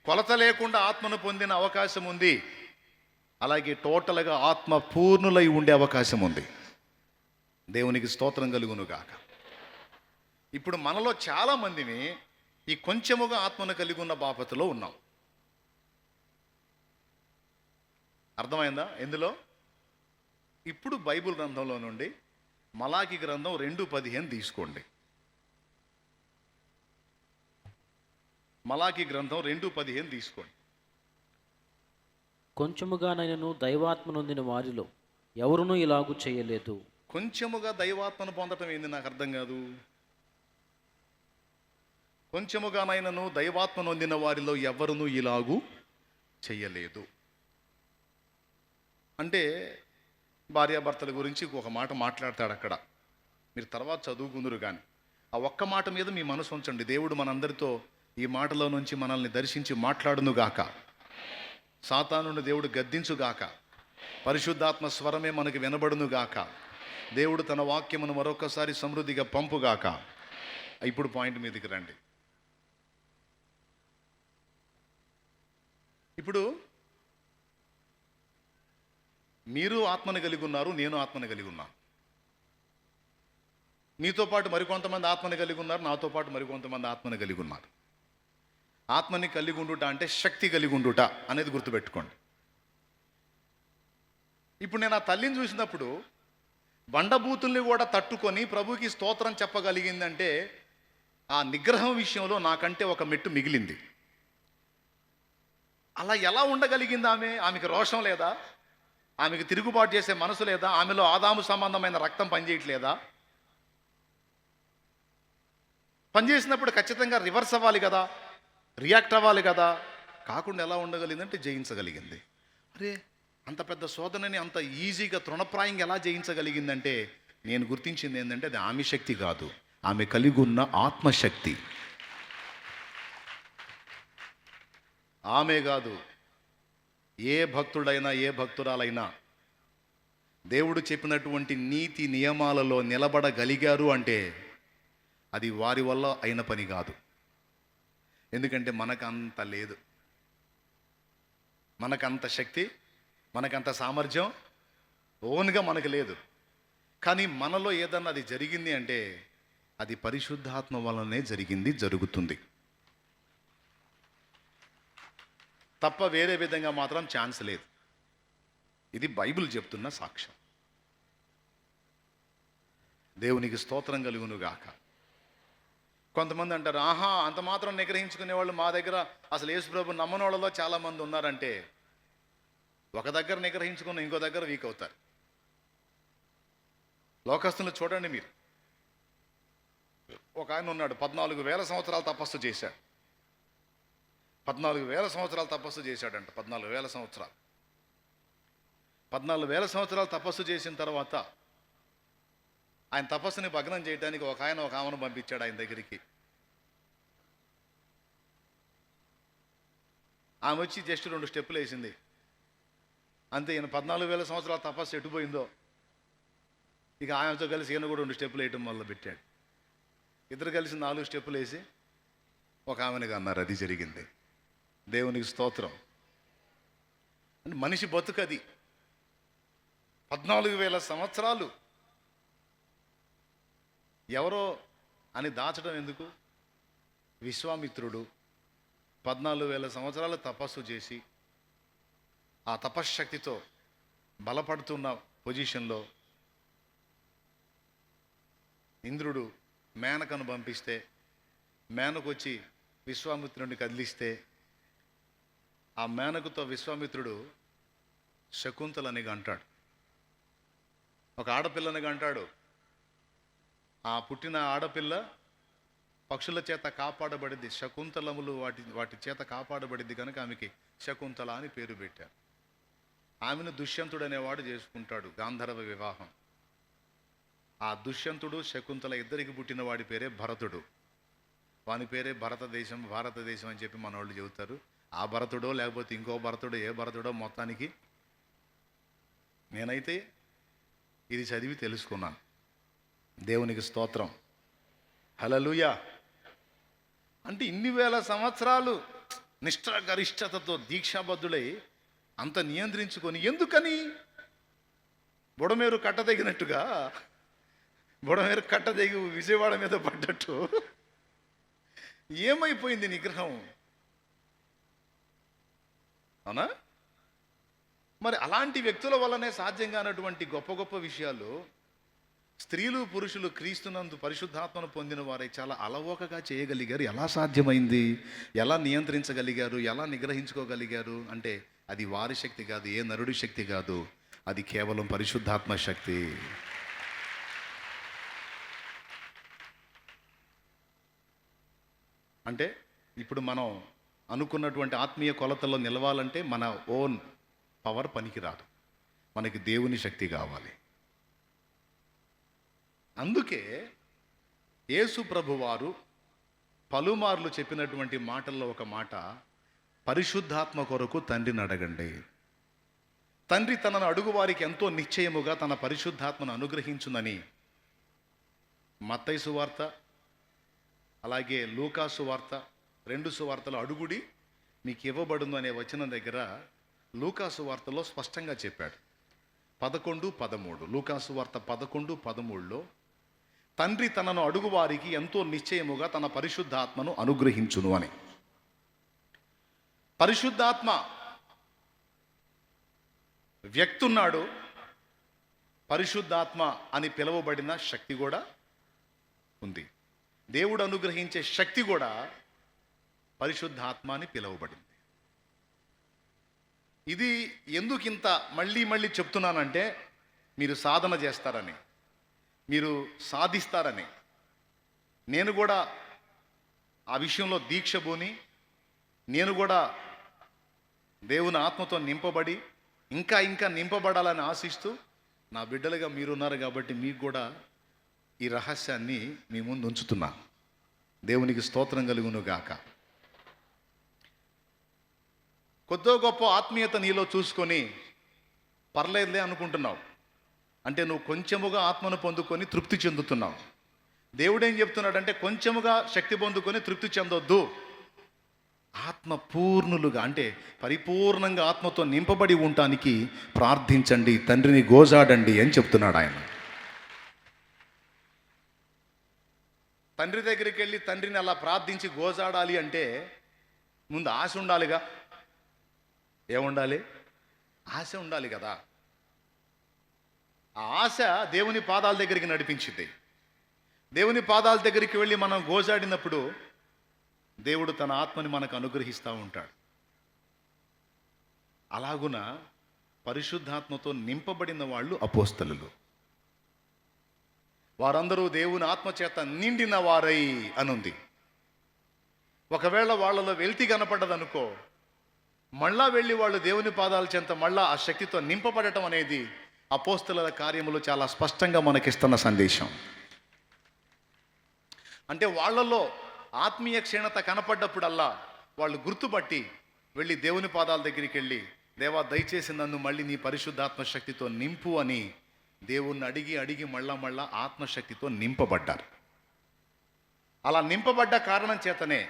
కొలత లేకుండా ఆత్మను పొందిన అవకాశం ఉంది, అలాగే టోటల్గా ఆత్మ పూర్ణులై ఉండే అవకాశం ఉంది. దేవునికి స్తోత్రం కలుగును గాక. ఇప్పుడు మనలో చాలా మందిని ఈ కొంచెముగా ఆత్మను కలిగి ఉన్న బాపతలో ఉన్నాం. అర్థమైందా? ఎందులో? ఇప్పుడు బైబిల్ గ్రంథంలో నుండి మలాకి గ్రంథం 2:15 తీసుకోండి. మలాకి గ్రంథం 2:15 తీసుకోండి. కొంచెముగానైనను దైవాత్మ నొందిన వారిలో ఎవరునూ ఇలాగూ చేయలేదు. కొంచెముగా దైవాత్మను పొందటం ఏంది? నాకు అర్థం కాదు. కొంచెముగానైనను దైవాత్మ నొందిన వారిలో ఎవరునూ ఇలాగూ చెయ్యలేదు అంటే భార్యాభర్తల గురించి ఒక మాట మాట్లాడతాడు అక్కడ. మీరు తర్వాత చదువుకుందరు, కానీ ఆ ఒక్క మాట మీద మీ మనసు ఉంచండి. దేవుడు మనందరితో ఈ మాటలో నుంచి మనల్ని దర్శించి మాట్లాడునుగాక. సాతానుని దేవుడు గద్దించుగాక. పరిశుద్ధాత్మ స్వరమే మనకు వినబడునుగాక. దేవుడు తన వాక్యమును మరొకసారి సమృద్ధిగా పంపుగాక. ఇప్పుడు పాయింట్ మీదకి రండి. ఇప్పుడు మీరు ఆత్మను కలిగి ఉన్నారు, నేను ఆత్మను కలిగి ఉన్నాను. మీతో పాటు మరికొంతమంది ఆత్మను కలిగి ఉన్నారు, నాతో పాటు మరికొంతమంది ఆత్మను కలిగి ఉన్నారు. ఆత్మని కలిగి ఉండుట అంటే శక్తి కలిగి ఉండుట అనేది గుర్తుపెట్టుకోండి. ఇప్పుడు నేను ఆ తల్లిని చూసినప్పుడు బండబూతుల్ని కూడా తట్టుకొని ప్రభుకి స్తోత్రం చెప్పగలిగిందంటే ఆ నిగ్రహం విషయంలో నాకంటే ఒక మెట్టు మిగిలింది. అలా ఎలా ఉండగలిగింది ఆమెకి రోషం లేదా? ఆమెకు తిరుగుబాటు చేసే మనసు లేదా? ఆమెలో ఆదాము సంబంధమైన రక్తం పనిచేయట్లేదా? పనిచేసినప్పుడు ఖచ్చితంగా రివర్స్ అవ్వాలి కదా, రియాక్ట్ అవ్వాలి కదా. కాకుండా ఎలా ఉండగలిగిందంటే జయించగలిగింది. అరే, అంత పెద్ద శోధనని అంత ఈజీగా తృణప్రాయంగా ఎలా జయించగలిగిందంటే నేను గుర్తించింది ఏంటంటే అది ఆమె శక్తి కాదు, ఆమె కలిగి ఉన్న ఆత్మశక్తి. ఆమె కాదు, ఏ భక్తుడైనా ఏ భక్తురాలైనా దేవుడు చెప్పినటువంటి నీతి నియమాలలో నిలబడగలిగారు అంటే అది వారి వల్ల అయిన పని కాదు. ఎందుకంటే మనకంత లేదు, మనకంత శక్తి, మనకంత సామర్థ్యం ఓన్గా మనకు లేదు. కానీ మనలో ఏదన్నా అది జరిగింది అంటే అది పరిశుద్ధాత్మ వలనే జరిగింది, జరుగుతుంది తప్ప వేరే విధంగా మాత్రం ఛాన్స్ లేదు. ఇది బైబిల్ చెప్తున్న సాక్ష్యం. దేవునికి స్తోత్రం కలుగును గాక. కొంతమంది అంటారు, ఆహా అంత మాత్రం నిగ్రహించుకునే వాళ్ళు మా దగ్గర అసలు యేసుప్రభు నమ్మని వాళ్ళలో చాలామంది ఉన్నారంటే, ఒక దగ్గర నిగ్రహించుకున్న ఇంకో దగ్గర వీక్ అవుతారు. లోకస్తులు చూడండి మీరు. ఒక ఆయన ఉన్నాడు, 14,000 సంవత్సరాలు తపస్సు చేశాడు. 14,000 సంవత్సరాలు తపస్సు చేశాడంట. 14,000 సంవత్సరాలు 14,000 సంవత్సరాలు తపస్సు చేసిన తర్వాత ఆయన తపస్సుని భగ్నం చేయడానికి ఒక ఆమెను పంపించాడు ఆయన దగ్గరికి. ఆమె వచ్చి జస్ట్ 2 స్టెప్పులు వేసింది అంతే. ఈయన 14,000 సంవత్సరాల తపస్సు ఎటుపోయిందో. ఇక ఆమెతో కలిసి ఈయన కూడా 2 స్టెప్పులు వేయటం మొదలు పెట్టాడు. ఇద్దరు కలిసి 4 స్టెప్పులు వేసి ఒక ఆమెనుగా అన్నారు. అది జరిగింది. దేవునికి స్తోత్రం. అంటే మనిషి బతుకది 14,000 సంవత్సరాలు ఎవరో అని దాచడం ఎందుకు? విశ్వామిత్రుడు 14,000 సంవత్సరాలు తపస్సు చేసి ఆ తపశ్శక్తితో బలపడుతున్న పొజిషన్లో ఇంద్రుడు మేనకను పంపిస్తే, మేనకు వచ్చి విశ్వామిత్రుడిని కదిలిస్తే, ఆ మేనకుతో విశ్వామిత్రుడు శకుంతలని అంటాడు. ఒక ఆడపిల్లని అంటాడు. ఆ పుట్టిన ఆడపిల్ల పక్షుల చేత కాపాడబడింది. శకుంతలములు వాటి చేత కాపాడబడింది కనుక ఆమెకి శకుంతల అని పేరు పెట్టారు. ఆమెను దుష్యంతుడు అనేవాడు చేసుకుంటాడు, గాంధర్వ వివాహం. ఆ దుష్యంతుడు శకుంతల ఇద్దరికి పుట్టిన వాడి పేరే భరతుడు. వాని పేరే భారతదేశం అని చెప్పి మన వాళ్ళు చెబుతారు. ఆ భరతుడో లేకపోతే ఇంకో భరతుడో, ఏ భరతుడో, మొత్తానికి నేనైతే ఇది చదివి తెలుసుకున్నాను. దేవునికి స్తోత్రం. హల్లెలూయా. అంటే ఇన్ని వేల సంవత్సరాలు నిష్ఠాగరిష్టతతో దీక్షాబద్ధుడై అంత నియంత్రించుకొని, ఎందుకని? బుడమేరు కట్టదగినట్టుగా, బుడమేరు కట్టదగి విజయవాడ మీద పడ్డట్టు ఏమైపోయింది నిగ్రహం? అవునా? మరి అలాంటి వ్యక్తుల వల్లనే సాధ్యం కానటువంటి గొప్ప గొప్ప విషయాలు స్త్రీలు పురుషులు క్రీస్తునందు పరిశుద్ధాత్మను పొందిన వారై చాలా అలవోకగా చేయగలిగారు. ఎలా సాధ్యమైంది? ఎలా నియంత్రించగలిగారు? ఎలా నిగ్రహించుకోగలిగారు? అంటే అది వారి శక్తి కాదు, ఏ నరుడి శక్తి కాదు, అది కేవలం పరిశుద్ధాత్మ శక్తి. అంటే ఇప్పుడు మనం అనుకున్నటువంటి ఆత్మీయ కొలతల్లో నిలవాలంటే మన ఓన్ పవర్ పనికిరాదు, మనకి దేవుని శక్తి కావాలి. అందుకే యేసు ప్రభువారు పలుమార్లు చెప్పినటువంటి మాటల్లో ఒక మాట, పరిశుద్ధాత్మ కొరకు తండ్రిని అడగండి. తండ్రి తనను అడుగు వారికి ఎంతో నిశ్చయముగా తన పరిశుద్ధాత్మను అనుగ్రహించునని మత్తయి సువార్త, అలాగే లూకా సువార్త, 2 సువార్తలు అడుగుడి మీకు ఇవ్వబడును అనే వచనం దగ్గర లూకా సువార్తలో స్పష్టంగా చెప్పాడు. 11:13 లూకా సువార్త 11:13లో తండ్రి తనను అడుగు వారికి ఎంతో నిశ్చయముగా తన పరిశుద్ధాత్మను అనుగ్రహించును అని. పరిశుద్ధాత్మ వ్యక్తి ఉన్నాడు, పరిశుద్ధాత్మ అని పిలువబడిన శక్తి కూడా ఉంది. దేవుడు అనుగ్రహించే శక్తి కూడా పరిశుద్ధాత్మ అని పిలువబడింది. ఇది ఎందుకు ఇంత మళ్ళీ చెప్తున్నానంటే, మీరు సాధన చేస్తారని, మీరు సాధిస్తారని. నేను కూడా ఆ విషయంలో దీక్ష భూని, నేను కూడా దేవుని ఆత్మతో నింపబడి ఇంకా నింపబడాలని ఆశిస్తూ, నా బిడ్డలుగా మీరున్నారు కాబట్టి మీకు కూడా ఈ రహస్యాన్ని మీ ముందు ఉంచుతున్నా. దేవునికి స్తోత్రం కలుగును గాక. కొద్దో గొప్ప ఆత్మీయత నీలో చూసుకొని పర్లేదులే అనుకుంటున్నావు అంటే నువ్వు కొంచెముగా ఆత్మను పొందుకొని తృప్తి చెందుతున్నావు. దేవుడు ఏం చెప్తున్నాడంటే, కొంచెముగా శక్తి పొందుకొని తృప్తి చెందొద్దు. ఆత్మ పూర్ణులుగా అంటే పరిపూర్ణంగా ఆత్మతో నింపబడి ఉండటానికి ప్రార్థించండి, తండ్రిని గోజాడండి అని చెప్తున్నాడు ఆయన. తండ్రి దగ్గరికి వెళ్ళి తండ్రిని అలా ప్రార్థించి గోజాడాలి అంటే ముందు ఆశ ఉండాలిగా. ఏముండాలి? ఆశ ఉండాలి కదా. ఆ ఆశ దేవుని పాదాల దగ్గరికి నడిపించింది. దేవుని పాదాల దగ్గరికి వెళ్ళి మనం గోజాడినప్పుడు దేవుడు తన ఆత్మని మనకు అనుగ్రహిస్తూ ఉంటాడు. అలాగున పరిశుద్ధాత్మతో నింపబడిన వాళ్ళు అపోస్తలులు. వారందరూ దేవుని ఆత్మచేత నిండిన వారై అనుంది. ఒకవేళ వాళ్ళలో వెల్తి కనపడ్డదనుకో, మళ్ళా వెళ్ళి వాళ్ళు దేవుని పాదాల చెంత మళ్ళా ఆ శక్తితో నింపబడటం అనేది అపోస్తలుల కార్యములు చాలా స్పష్టంగా మనకిస్తున్న సందేశం. అంటే వాళ్ళలో ఆత్మీయ క్షీణత కనపడ్డప్పుడల్లా వాళ్ళు గుర్తుపట్టి వెళ్ళి దేవుని పాదాల దగ్గరికి వెళ్ళి, దేవా దయచేసి నన్ను మళ్ళీ నీ పరిశుద్ధాత్మ శక్తితో నింపు అని దేవుణ్ణి అడిగి అడిగి మళ్ళా ఆత్మశక్తితో నింపబడ్డారు. అలా నింపబడ్డ కారణం చేతనే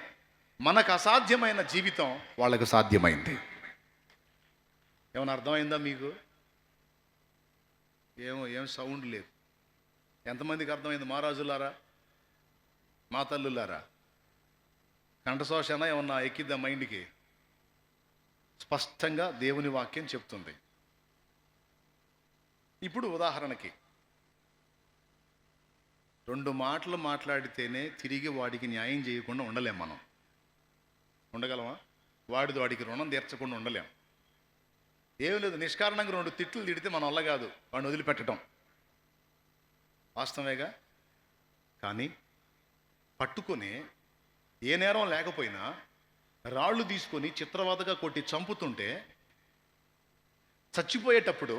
మనకు అసాధ్యమైన జీవితం వాళ్ళకు సాధ్యమైంది. ఏమైనా అర్థమైందా మీకు? ఏం సౌండ్ లేదు. ఎంతమందికి అర్థమైంది? మహారాజులారా, మా తల్లులారా, కంఠశోషణ ఏమన్నా ఎక్కిద్దా మైండ్కి? స్పష్టంగా దేవుని వాక్యం చెప్తుంది. ఇప్పుడు ఉదాహరణకి 2 మాటలు మాట్లాడితేనే తిరిగి వాడికి న్యాయం చేయకుండా ఉండలేం. మనం ఉండగలమా? వాడికి రుణం తీర్చకుండా ఉండలేం. ఏం లేదు, నిష్కారణంగా 2 తిట్లు తిడితే మన వల్ల కాదు వాడిని వదిలిపెట్టడం. వాస్తవేగా. కానీ పట్టుకొని ఏ నేరం లేకపోయినా రాళ్ళు తీసుకొని చిత్రవదగా కొట్టి చంపుతుంటే, చచ్చిపోయేటప్పుడు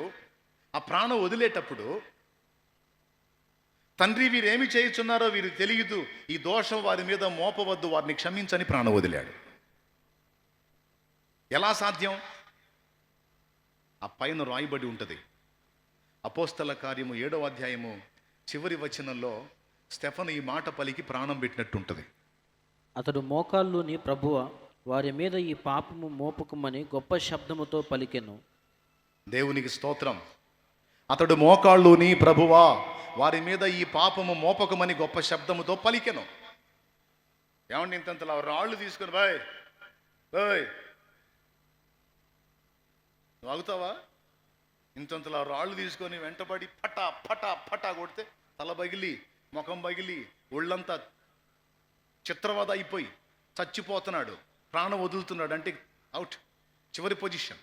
ఆ ప్రాణం వదిలేటప్పుడు, తండ్రి వీరేమి చేయుచున్నారో వీరు తెలియదు, ఈ దోషం వారి మీద మోపవద్దు, వారిని క్షమించని ప్రాణం వదిలాడు. ఎలా సాధ్యం? ఆ పైన రాయబడి ఉంటుంది. అపోస్తల కార్యము 7వ అధ్యాయము చివరి వచనంలో స్టెఫను ఈ మాట పలికి ప్రాణం పెట్టినట్టుంటుంది. అతడు మోకాళ్ళుని, ప్రభువా వారి మీద ఈ పాపము మోపకమని గొప్ప శబ్దముతో పలికెను. దేవునికి స్తోత్రం. అతడు మోకాళ్ళుని, ప్రభువా వారి మీద ఈ పాపము మోపకమని గొప్ప శబ్దముతో పలికెను. ఏమండి, ఇంతంతలా రాళ్ళు తీసుకొని బాయ్ వాగుతావా? ఇంతంతలా రాళ్ళు తీసుకొని వెంటబడి పటా పటా పటా కొడితే తల పగిలి, ముఖం పగిలి, ఒళ్ళంతా చిత్రవద అయిపోయి చచ్చిపోతున్నాడు, ప్రాణం వదులుతున్నాడు. అంటే అవుట్, చివరి పొజిషన్.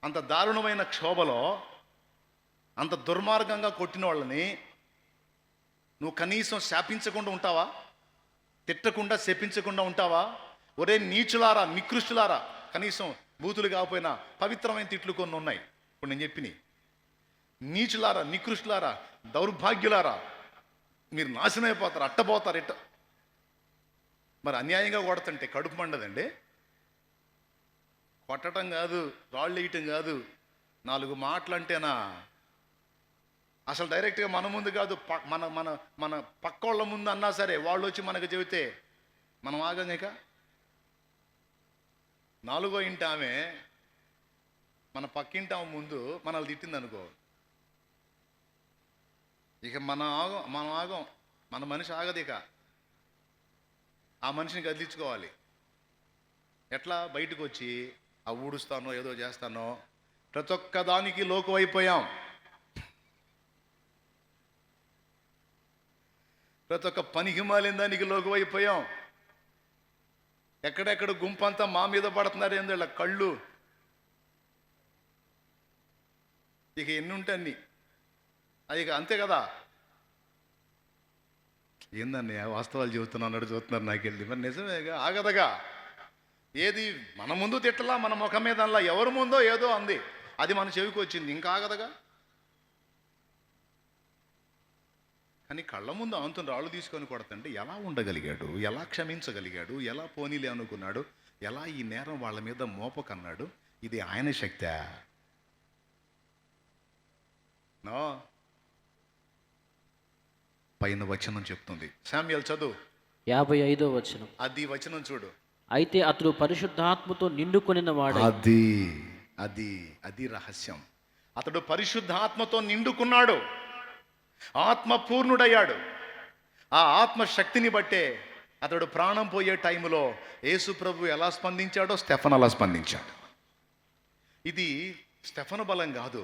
అంత దారుణమైన క్షోభలో అంత దుర్మార్గంగా కొట్టిన వాళ్ళని నువ్వు కనీసం శాపించకుండా ఉంటావా? తిట్టకుండా శపించకుండా ఉంటావా? ఒరే నీచులారా, నికృష్టులారా, కనీసం బూతులు కాకపోయినా పవిత్రమైన తిట్లు కొన్ని ఉన్నాయి. ఇప్పుడు నేను చెప్పిన నీచులారా, నికృష్టులారా, దౌర్భాగ్యులారా, మీరు నాశనం అయిపోతారు, అట్టబోతారు, ఇట్ట. మరి అన్యాయంగా కొడుతుంటే కడుపు మండదండి. కొట్టడం కాదు, రాళ్ళు వేయటం కాదు, 4 మాటలు అంటేనా అసలు డైరెక్ట్గా మన ముందు కాదు, మన మన మన పక్కోళ్ళ ముందు అన్నా సరే వాళ్ళు వచ్చి మనకు చెబితే మనం ఆగంగా. 4వ ఇంటి ఆమె మన పక్కింటి ఆమె ముందు మనల్ని తిట్టింది అనుకో, ఇక మనం ఆగం, మన మనిషి ఆగదు. ఇక ఆ మనిషిని కదిలించుకోవాలి. ఎట్లా? బయటకు వచ్చి ఆ ఊడుస్తానో ఏదో చేస్తానో, ప్రతి ఒక్క దానికి లోకువైపోయాం. ప్రతి ఒక్క పనికి మాలిన దానికి లోకువైపోయాం. ఎక్కడెక్కడ గుంపంతా మా మీద పడుతున్నారు ఏందో ఇలా కళ్ళు. ఇక ఎన్ని ఉంటే అన్ని అది ఇక అంతే కదా. ఏందన్నయ్య వాస్తవాలు చెబుతున్నాడు, చూస్తున్నారు నాకు వెళ్ళి. మరి నిజమేగా, ఆగదగా. ఏది మన ముందు తిట్టలా, మన ముఖం మీద అలా, ఎవరి ముందో ఏదో అంది, అది మన చెవికి వచ్చింది, ఇంకా ఆగదగా. కానీ కళ్ళ ముందు అంతుని రాళ్ళు తీసుకొని కొడుతుంటే ఎలా ఉండగలిగాడు? ఎలా క్షమించగలిగాడు? ఎలా పోనీలే అనుకున్నాడు? ఎలా ఈ నేరం వాళ్ళ మీద మోపకన్నాడు? ఇది ఆయన శక్తే? నో. పైన వచనం చెప్తుంది. శామ్యూయల్ చదువు 55వ వచనం. అది వచనం చూడు. అయితే అతడు పరిశుద్ధాత్మతో నిండుకొనిన వాడై అది అది అది రహస్యం. అతడు పరిశుద్ధాత్మతో నిండుకున్నాడు, ఆత్మ పూర్ణుడయ్యాడు. ఆ ఆత్మ శక్తిని బట్టే అతడు ప్రాణం పోయే టైంలో యేసు ప్రభు ఎలా స్పందించాడో స్టెఫన్ అలా స్పందించాడు. ఇది స్టెఫను బలం కాదు,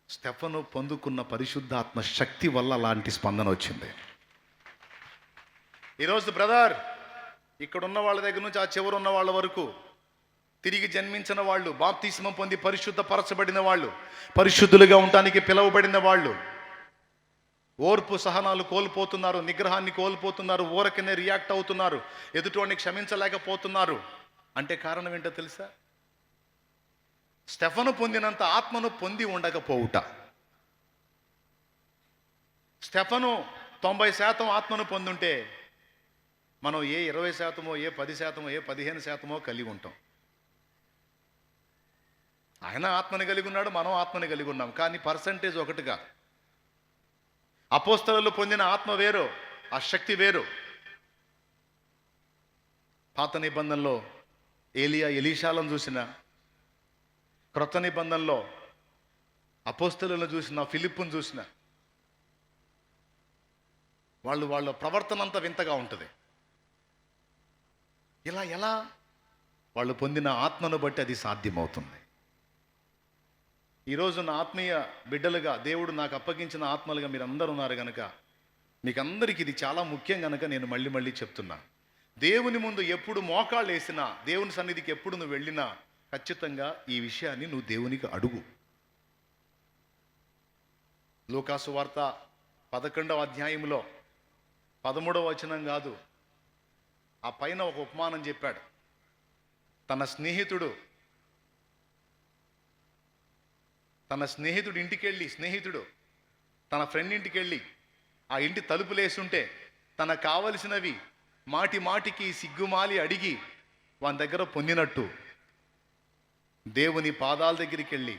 స్టెఫను పొందుకున్న పరిశుద్ధాత్మ శక్తి వల్ల అలాంటి స్పందన వచ్చింది. ఈరోజు బ్రదర్, ఇక్కడ ఉన్న వాళ్ళ దగ్గర నుంచి ఆ చివరు ఉన్న వాళ్ళ వరకు, తిరిగి జన్మించిన వాళ్ళు, బాప్తిస్మం పొంది పరిశుద్ధపరచబడిన వాళ్ళు, పరిశుద్ధులుగా ఉండటానికి పిలువబడిన వాళ్ళు, ఓర్పు సహనాలు కోల్పోతున్నారు, నిగ్రహాన్ని కోల్పోతున్నారు, ఊరకనే రియాక్ట్ అవుతున్నారు, ఎదుటివాడిని క్షమించలేకపోతున్నారు అంటే కారణం ఏంటో తెలుసా? స్టెఫను పొందినంత ఆత్మను పొంది ఉండకపోవుట. స్టెఫను 90% ఆత్మను పొందుంటే మనం ఏ 20%, ఏ 10%, ఏ 15% కలిగి ఉంటాం. ఆయన ఆత్మని కలిగి ఉన్నాడు, మనం ఆత్మని కలిగి ఉన్నాం, కానీ పర్సంటేజ్ ఒకటిగా. అపోస్తలులు పొందిన ఆత్మ వేరు, ఆ శక్తి వేరు. పాత నిబంధనలో ఏలియా ఎలీషాలను చూసిన, క్రొత్త నిబంధనలో అపోస్తలులను చూసిన, ఫిలిప్పును చూసిన, వాళ్ళ ప్రవర్తన అంతా వింతగా ఉంటుంది. ఎలా వాళ్ళు పొందిన ఆత్మను బట్టి అది సాధ్యమవుతుంది. ఈరోజు నా ఆత్మీయ బిడ్డలుగా, దేవుడు నాకు అప్పగించిన ఆత్మలుగా మీరు అందరూ ఉన్నారు కనుక, మీకు అందరికీ ఇది చాలా ముఖ్యం కనుక నేను మళ్ళీ చెప్తున్నా. దేవుని ముందు ఎప్పుడు మోకాళ్ళు వేసినా, దేవుని సన్నిధికి ఎప్పుడు నువ్వు వెళ్ళినా, ఖచ్చితంగా ఈ విషయాన్ని నువ్వు దేవునికి అడుగు. లూకాసు వార్త 11వ అధ్యాయంలో 13వ వచనం కాదు, ఆ పైన ఒక ఉపమానం చెప్పాడు. తన స్నేహితుడు స్నేహితుడు తన ఫ్రెండ్ ఇంటికి వెళ్ళి ఆ ఇంటి తలుపులేస్తుంటే తనకు కావలసినవి మాటికి సిగ్గుమాలి అడిగి వాని దగ్గర పొందినట్టు, దేవుని పాదాల దగ్గరికి వెళ్ళి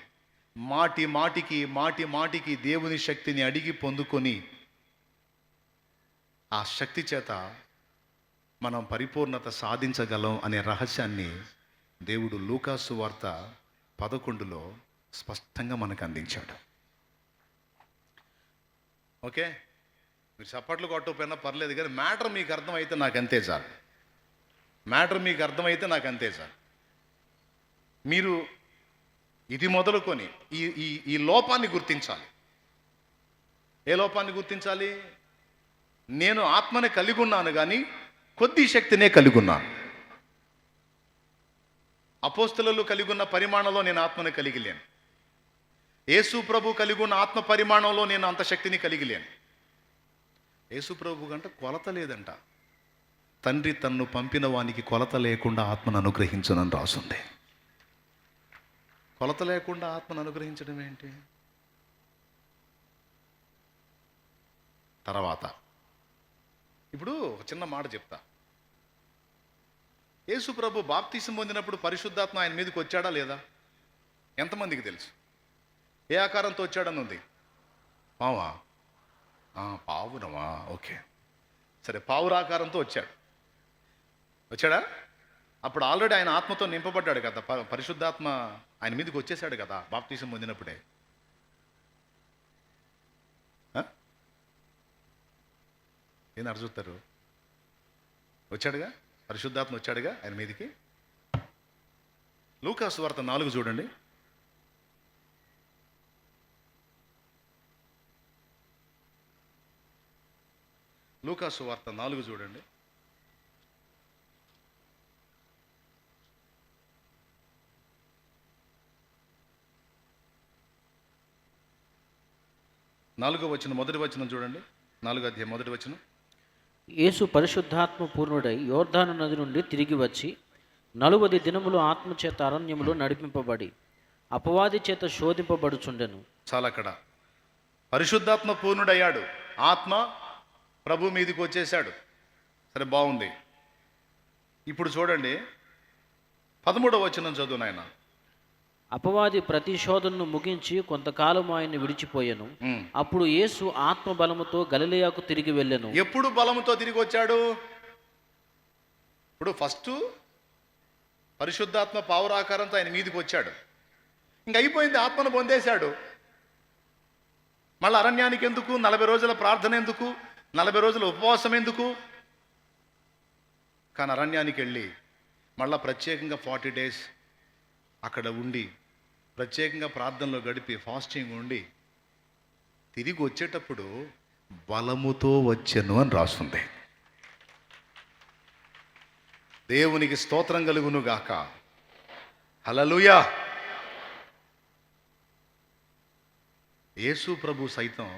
మాటికి దేవుని శక్తిని అడిగి పొందుకొని, ఆ శక్తి చేత మనం పరిపూర్ణత సాధించగలం అనే రహస్యాన్ని దేవుడు లూకాసు వార్త 11లో స్పష్టంగా మనకు అందించాడు. ఓకే, మీరు చప్పట్లు కొట్టకపోయినా పర్లేదు, కానీ మ్యాటర్ మీకు అర్థమైతే నాకు అంతే చాలు. మీరు ఇది మొదలుకొని ఈ లోపాన్ని గుర్తించాలి. ఏ లోపాన్ని గుర్తించాలి? నేను ఆత్మని కలిగి ఉన్నాను కానీ కొద్ది శక్తినే కలిగి ఉన్నాను. అపోస్తలులు కలిగి ఉన్న పరిమాణంలో నేను ఆత్మని కలిగి లేను. యేసు ప్రభు కలిగి ఉన్న ఆత్మ పరిమాణంలో నేను అంత శక్తిని కలిగి లేను. యేసు ప్రభు కంటే కొలత లేదంట. తండ్రి తన్ను పంపిన వానికి కొలత లేకుండా ఆత్మను అనుగ్రహించనని రాసుంది. కొలత లేకుండా ఆత్మను అనుగ్రహించడం ఏంటి? తర్వాత ఇప్పుడు ఒక చిన్న మాట చెప్తా. యేసు ప్రభు బాప్తిసం పొందినప్పుడు పరిశుద్ధాత్మ ఆయన మీదకి వచ్చాడా లేదా? ఎంతమందికి తెలుసు? ఏ ఆకారంతో వచ్చాడని ఉంది? పావా? పావునమా? ఓకే, సరే, పావురాకారంతో వచ్చాడా? అప్పుడు ఆల్రెడీ ఆయన ఆత్మతో నింపబడ్డాడు కదా, పరిశుద్ధాత్మ ఆయన మీదకి వచ్చేసాడు కదా బాప్తిసం పొందినప్పుడే. ఏం అర్థుతారు? వచ్చాడుగా, పరిశుద్ధాత్మ వచ్చాడుగా ఆయన మీదకి. లూకాసు వార్త 4 చూడండి. లూకాసు వార్త 4 చూడండి. మొదటి వచనం చూడండి. 4వ అధ్యాయం 1వ వచనం. యేసు పరిశుద్ధాత్మ పూర్ణుడై యోర్దాను నది నుండి తిరిగి వచ్చి 40 దినములు ఆత్మచేత అరణ్యములో నడిపింపబడి అపవాది చేత శోధింపబడుచుండెను. చాలా అక్కడ పరిశుద్ధాత్మ పూర్ణుడయ్యాడు, ఆత్మ ప్రభు మీదకి వచ్చేసాడు. సరే, బాగుంది. ఇప్పుడు చూడండి 13వ వచనం చదువు నాయన. అపవాది ప్రతి శోధనను ముగించి కొంతకాలం ఆయన్ని విడిచిపోయాను. అప్పుడు యేసు ఆత్మ బలముతో గలిలయకు తిరిగి వెళ్ళెను. ఎప్పుడు బలముతో తిరిగి వచ్చాడు? ఇప్పుడు ఫస్ట్ పరిశుద్ధాత్మ పావురాకారంతో ఆయన మీదికి వచ్చాడు, ఇంక అయిపోయింది, ఆత్మను పొందేశాడు. మళ్ళీ అరణ్యానికి ఎందుకు? 40 రోజుల ప్రార్థన ఎందుకు? 40 రోజుల ఉపవాసం ఎందుకు? కానీ అరణ్యానికి వెళ్ళి మళ్ళీ ప్రత్యేకంగా 40 డేస్ అక్కడ ఉండి ప్రత్యేకంగా ప్రార్థనలో గడిపి ఫాస్టింగ్ ఉండి తిరిగి వచ్చేటప్పుడు బలముతో వచ్చెను అని రాస్తుంది. దేవునికి స్తోత్రం కలుగును గాక. హల్లెలూయా. యేసు ప్రభు సైతం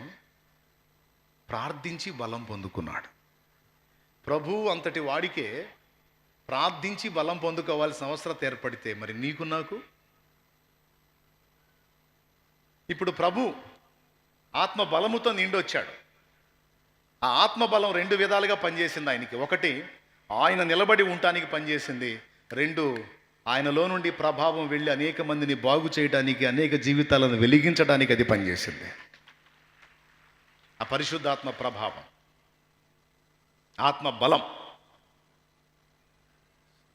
ప్రార్థించి బలం పొందుకున్నాడు. ప్రభు అంతటి వాడికే ప్రార్థించి బలం పొందుకోవాల్సిన అవసరం ఏర్పడితే మరి నీకు నాకు? ఇప్పుడు ప్రభు ఆత్మ బలముతో నిండి వచ్చాడు. ఆ ఆత్మ బలం 2 విధాలుగా పనిచేసింది ఆయనకి. ఒకటి, ఆయన నిలబడి ఉండటానికి పనిచేసింది. 2, ఆయనలో నుండి ప్రభావం వెళ్ళి అనేక మందిని బాగు చేయడానికి, అనేక జీవితాలను వెలిగించడానికి అది పనిచేసింది. ఆ పరిశుద్ధాత్మ ప్రభావం, ఆత్మ బలం.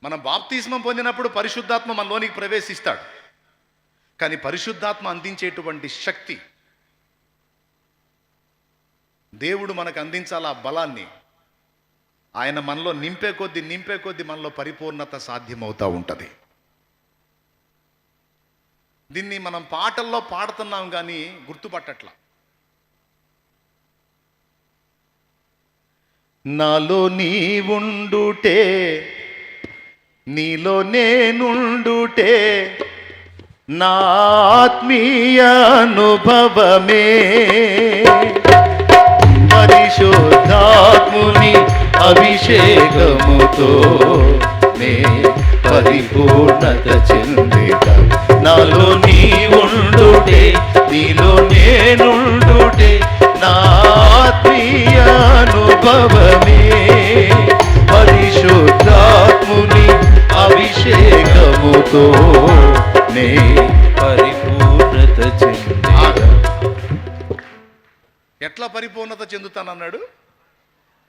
మనం బాప్తిస్మం పొందినప్పుడు పరిశుద్ధాత్మ మనలోనికి ప్రవేశిస్తాడు. కానీ పరిశుద్ధాత్మ అందించేటువంటి శక్తి, దేవుడు మనకు అందించాల ఆ బలాన్ని, ఆయన మనలో నింపే కొద్దీ మనలో పరిపూర్ణత సాధ్యమవుతూ ఉంటుంది. దీన్ని మనం పాటల్లో పాడుతున్నాం కానీ గుర్తుపట్టట్లా. నాలో నీవుండుటే, నీలో నేనుండుటే, నా ఆత్మీయ అనుభవమే, పరిశుద్ధాత్ముని అభిషేకముతో నే పరిపూర్ణత చెందేట. నాలో నీవుండుటే, నీలో నేనుండుటే, నా ఆత్మీయ అనుభవమే, పరిశుద్ధాత్ముని అభిషేకముతో నే పరిపూర్ణత చెందేట. ఎట్లా పరిపూర్ణత చెందుతానన్నాడు?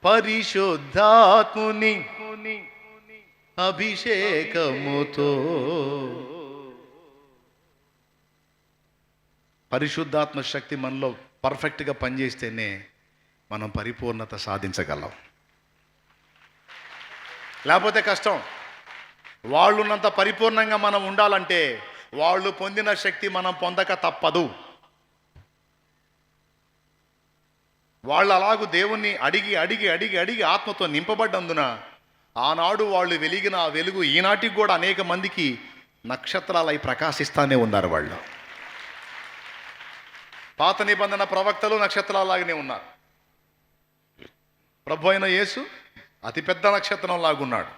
పరిశుద్ధాత్ముని అభిషేకముతో. పరిశుద్ధాత్మ శక్తి మనలో పర్ఫెక్ట్గా పనిచేస్తేనే మనం పరిపూర్ణత సాధించగలం. లేకపోతే కష్టం. వాళ్ళున్నంత పరిపూర్ణంగా మనం ఉండాలంటే వాళ్ళు పొందిన శక్తి మనం పొందక తప్పదు. వాళ్ళు అలాగూ దేవుణ్ణి అడిగి అడిగి అడిగి అడిగి ఆత్మతో నింపబడ్డందున ఆనాడు వాళ్ళు వెలిగిన ఆ వెలుగు ఈనాటికి కూడా అనేక మందికి నక్షత్రాలై ప్రకాశిస్తానే ఉన్నారు. వాళ్ళు పాత నిబంధన ప్రవక్తలు నక్షత్రాలాగానే ఉన్నారు. ప్రభు అయిన యేసు అతిపెద్ద నక్షత్రం లాగున్నాడు,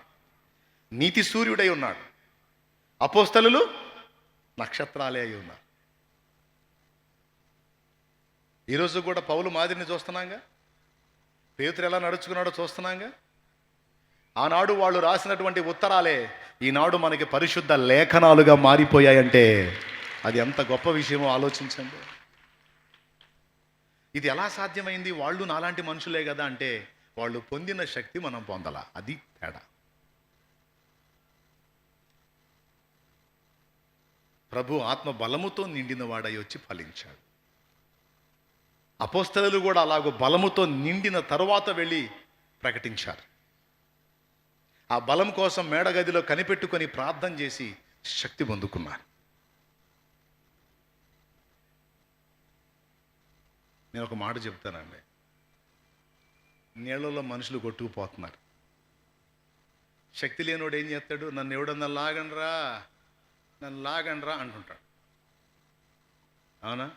నీతి సూర్యుడై ఉన్నాడు. అపోస్తలులు నక్షత్రాలే అయి ఉన్నారు. ఈరోజు కూడా పౌలు మాదిరిని చూస్తున్నాంగా, పేతురు ఎలా నడుచుకున్నాడో చూస్తున్నాంగా. ఆనాడు వాళ్ళు రాసినటువంటి ఉత్తరాలే ఈనాడు మనకి పరిశుద్ధ లేఖనాలుగా మారిపోయాయంటే అది ఎంత గొప్ప విషయమో ఆలోచించండి. ఇది ఎలా సాధ్యమైంది? వాళ్ళు నాలాంటి మనుషులే కదా అంటే వాళ్ళు పొందిన శక్తి మనం పొందలా, అది తేడా. ప్రభు ఆత్మ బలముతో నిండిన వాడై వచ్చి ఫలించాడు. అపోస్తలులు కూడా అలాగూ బలముతో నిండిన తరువాత వెళ్ళి ప్రకటించారు. ఆ బలం కోసం మేడగదిలో కనిపెట్టుకొని ప్రార్థన చేసి శక్తి పొందుకున్నారు. నేను ఒక మాట చెప్తానండి. నీళ్ళలో మనుషులు కొట్టుకుపోతున్నారు. శక్తి లేనివాడు ఏం చేస్తాడు? నన్ను ఎవడన్నా లాగండ్రా, నన్ను లాగండ్రా అంటుంటాడు. అవునా?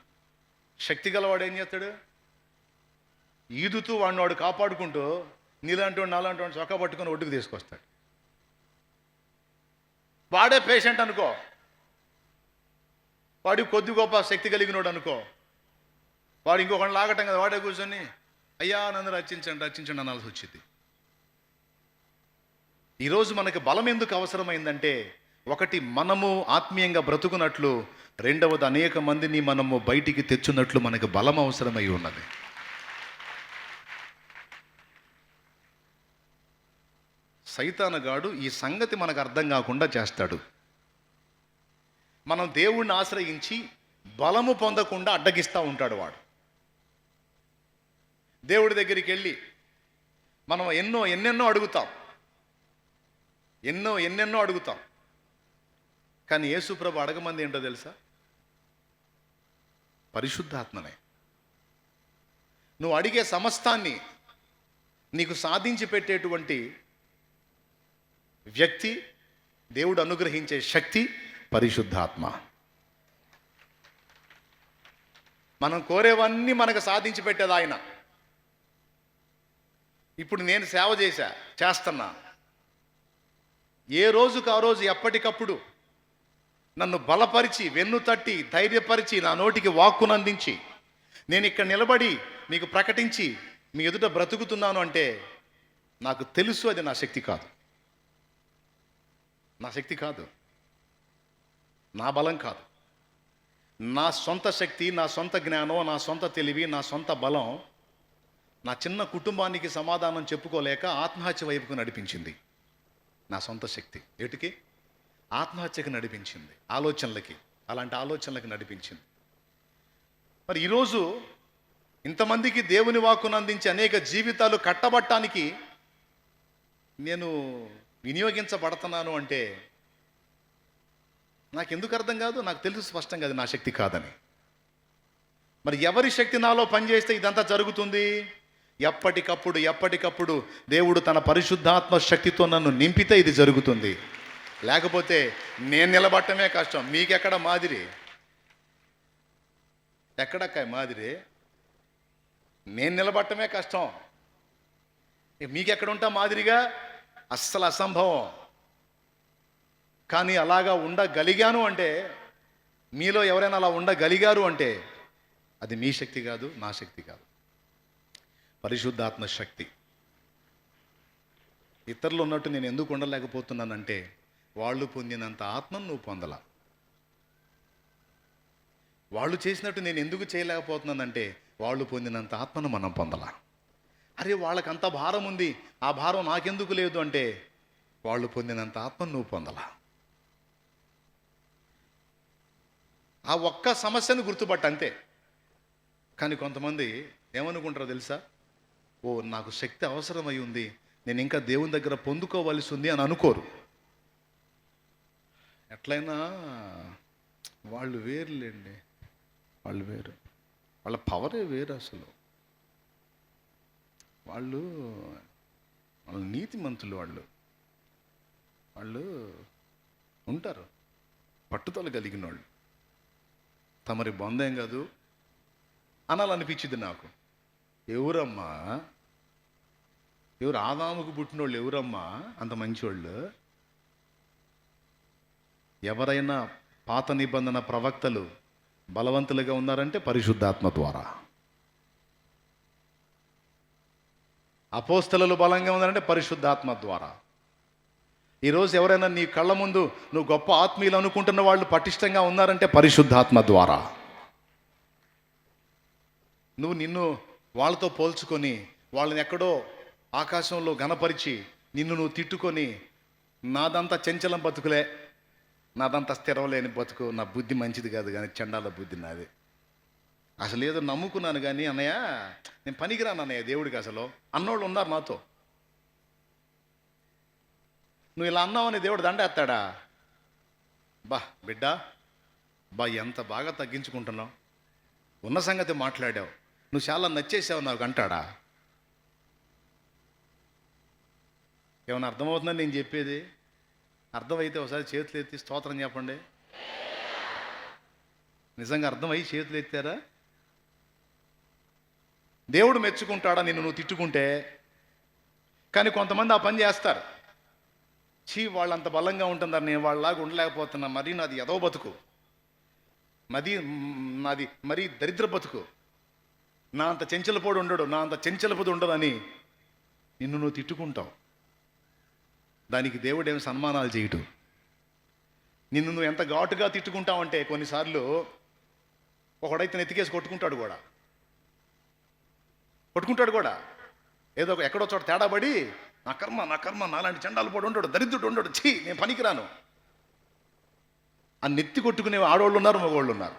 శక్తి గలవాడు ఏం చేస్తాడు? ఈదుతూ వాడు కాపాడుకుంటూ నీలాంటి వాడు నాలాంటి వాడు చొక్కా పట్టుకొని ఒడ్డుకు తీసుకొస్తాడు. వాడే పేషెంట్ అనుకో, వాడికి కొద్ది గొప్ప శక్తి కలిగినోడు అనుకో, వాడు ఇంకొకటి లాగటం కదా, వాడే కూర్చొని అయ్యా నన్ను రక్షించండి రక్షించండి అనాల్సి వచ్చింది. ఈరోజు మనకి బలం ఎందుకు అవసరమైందంటే, ఒకటి మనము ఆత్మీయంగా బ్రతుకున్నట్లు, రెండవది అనేక మందిని మనము బయటికి తెచ్చున్నట్లు మనకు బలం అవసరమై ఉన్నది. సైతానుగాడు ఈ సంగతి మనకు అర్థం కాకుండా చేస్తాడు. మనం దేవుణ్ణి ఆశ్రయించి బలము పొందకుండా అడ్డగిస్తూ ఉంటాడు వాడు. దేవుడి దగ్గరికి వెళ్ళి మనం ఎన్నెన్నో అడుగుతాం, ఎన్నెన్నో అడుగుతాం. కానీ యేసుప్రభు అడగమంది ఏంటో తెలుసా? పరిశుద్ధాత్మనే. నువ్వు అడిగే సమస్తాన్ని నీకు సాధించి పెట్టేటువంటి వ్యక్తి, దేవుడు అనుగ్రహించే శక్తి పరిశుద్ధాత్మ. మనం కోరేవన్నీ మనకు సాధించి పెట్టేది ఆయన. ఇప్పుడు నేను సేవ చేస్తున్నా. ఏ రోజుకు ఆ రోజు ఎప్పటికప్పుడు నన్ను బలపరిచి, వెన్ను తట్టి, ధైర్యపరిచి, నా నోటికి వాక్కునందించి, నేను ఇక్కడ నిలబడి మీకు ప్రకటించి మీ ఎదుట బ్రతుకుతున్నాను అంటే నాకు తెలుసు అది నా శక్తి కాదు, నా శక్తి కాదు, నా బలం కాదు, నా సొంత శక్తి, నా సొంత జ్ఞానం, నా సొంత తెలివి, నా సొంత బలం నా చిన్న కుటుంబానికి సమాధానం చెప్పుకోలేక ఆత్మహత్య వైపుకు నడిపించింది. నా సొంత శక్తి ఎటుకి ఆత్మహత్యకు నడిపించింది, అలాంటి ఆలోచనలకి నడిపించింది. మరి ఈరోజు ఇంతమందికి దేవుని వాక్కును అందించి అనేక జీవితాలు కట్టబట్టానికి నేను వినియోగించబడుతున్నాను అంటే నాకెందుకు అర్థం కాదు? నాకు తెలుసు స్పష్టంగా అది నా శక్తి కాదని. మరి ఎవరి శక్తి నాలో పనిచేస్తే ఇదంతా జరుగుతుంది? ఎప్పటికప్పుడు దేవుడు తన పరిశుద్ధాత్మ శక్తితో నన్ను నింపితే ఇది జరుగుతుంది. లేకపోతే నేను నిలబడటమే కష్టం. మీకెక్కడ మాదిరి? ఎక్కడక్క మాదిరి? నేను నిలబడటమే కష్టం. మీకెక్కడ ఉంటా మాదిరిగా? అస్సలు అసంభవం. కానీ అలాగా ఉండగలిగాను అంటే, మీలో ఎవరైనా అలా ఉండగలిగారు అంటే అది మీ శక్తి కాదు, నా శక్తి కాదు, పరిశుద్ధాత్మ శక్తి. ఇతరులు ఉన్నట్టు నేను ఎందుకు ఉండలేకపోతున్నానంటే వాళ్ళు పొందినంత ఆత్మను నువ్వు పొందలా. వాళ్ళు చేసినట్టు నేను ఎందుకు చేయలేకపోతున్నానంటే వాళ్ళు పొందినంత ఆత్మను మనం పొందలా. అరే వాళ్ళకంత భారం ఉంది, ఆ భారం నాకెందుకు లేదు అంటే వాళ్ళు పొందినంత ఆత్మను నువ్వు పొందలా. ఆ ఒక్క సమస్యను గుర్తుపట్ట అంతే. కానీ కొంతమంది ఏమనుకుంటారో తెలుసా? ఓ నాకు శక్తి అవసరమై ఉంది, నేను ఇంకా దేవుని దగ్గర పొందుకోవలసి ఉంది అని అనుకోరు. ఎట్లయినా వాళ్ళు వేరులేండి, వాళ్ళు వేరు, వాళ్ళ పవరే వేరు. అసలు వాళ్ళు నీతిమంతులు, వాళ్ళు ఉంటారు, పట్టుదల కలిగిన వాళ్ళు. తమరి బొందేం కాదు అనాలనిపించింది నాకు. ఎవరమ్మా, ఎవరు ఆదాముకు పుట్టినోళ్ళు ఎవరమ్మా అంత మంచివాళ్ళు? ఎవరైనా పాత నిబంధన ప్రవక్తలు బలవంతులుగా ఉన్నారంటే పరిశుద్ధాత్మ ద్వారా. అపోస్తలులు బలంగా ఉన్నారంటే పరిశుద్ధాత్మ ద్వారా. ఈరోజు ఎవరైనా నీ కళ్ళ ముందు నువ్వు గొప్ప ఆత్మీయులు అనుకుంటున్న వాళ్ళు పటిష్టంగా ఉన్నారంటే పరిశుద్ధాత్మ ద్వారా. నిన్ను వాళ్ళతో పోల్చుకొని వాళ్ళని ఎక్కడో ఆకాశంలో ఘనపరిచి నిన్ను నువ్వు తిట్టుకొని నాదంతా చెంచలం బతుకులే, నాదంతా స్థిరం లేని బతుకు, నా బుద్ధి మంచిది కాదు కానీ చండాల బుద్ధి నాది, అసలు ఏదో నమ్ముకున్నాను కానీ అన్నయ్య నేను పనికిరాను అన్నయ్య దేవుడికి అసలు అన్నోళ్ళు ఉన్నారు నాతో. నువ్వు ఇలా అన్నావని దేవుడు దండేస్తాడా? బిడ్డ ఎంత బాగా తగ్గించుకుంటున్నావు, ఉన్న సంగతి మాట్లాడావు, నువ్వు చాలా నచ్చేసావు నాకు అంటాడా? ఏమన్నా అర్థమవుతుందని నేను చెప్పేది? అర్థమైతే ఒకసారి చేతులు ఎత్తి స్తోత్రం చెప్పండి. నిజంగా అర్థమయ్యి చేతులు ఎత్తారా? దేవుడు మెచ్చుకుంటాడా నిన్ను నువ్వు తిట్టుకుంటే? కానీ కొంతమంది ఆ పని చేస్తారు. వాళ్ళంత బలంగా ఉంటుందని నేను వాళ్ళలాగా ఉండలేకపోతున్నా, మరీ నాది ఎదవ బతుకు, నాది మరీ దరిద్ర బతుకు, నా అంత చెంచలపోడు ఉండడు, నా అంత చెంచలపది ఉండదని నిన్ను నువ్వు తిట్టుకుంటావు. దానికి దేవుడు ఏమి సన్మానాలు చేయడు. నిన్ను నువ్వు ఎంత ఘాటుగా తిట్టుకుంటావంటే కొన్నిసార్లు ఒకడైతే నెత్తికేసి కొట్టుకుంటాడు కూడా. ఏదో ఎక్కడో చోట తేడా పడి నా కర్మ నాలాంటి చండాలు పోడు ఉండడు, దరిద్రుడు ఉండడు, ఛీ నేను పనికిరాను ఆ నెత్తి కొట్టుకునే ఆడవాళ్ళు ఉన్నారు, మగవాళ్ళు ఉన్నారు.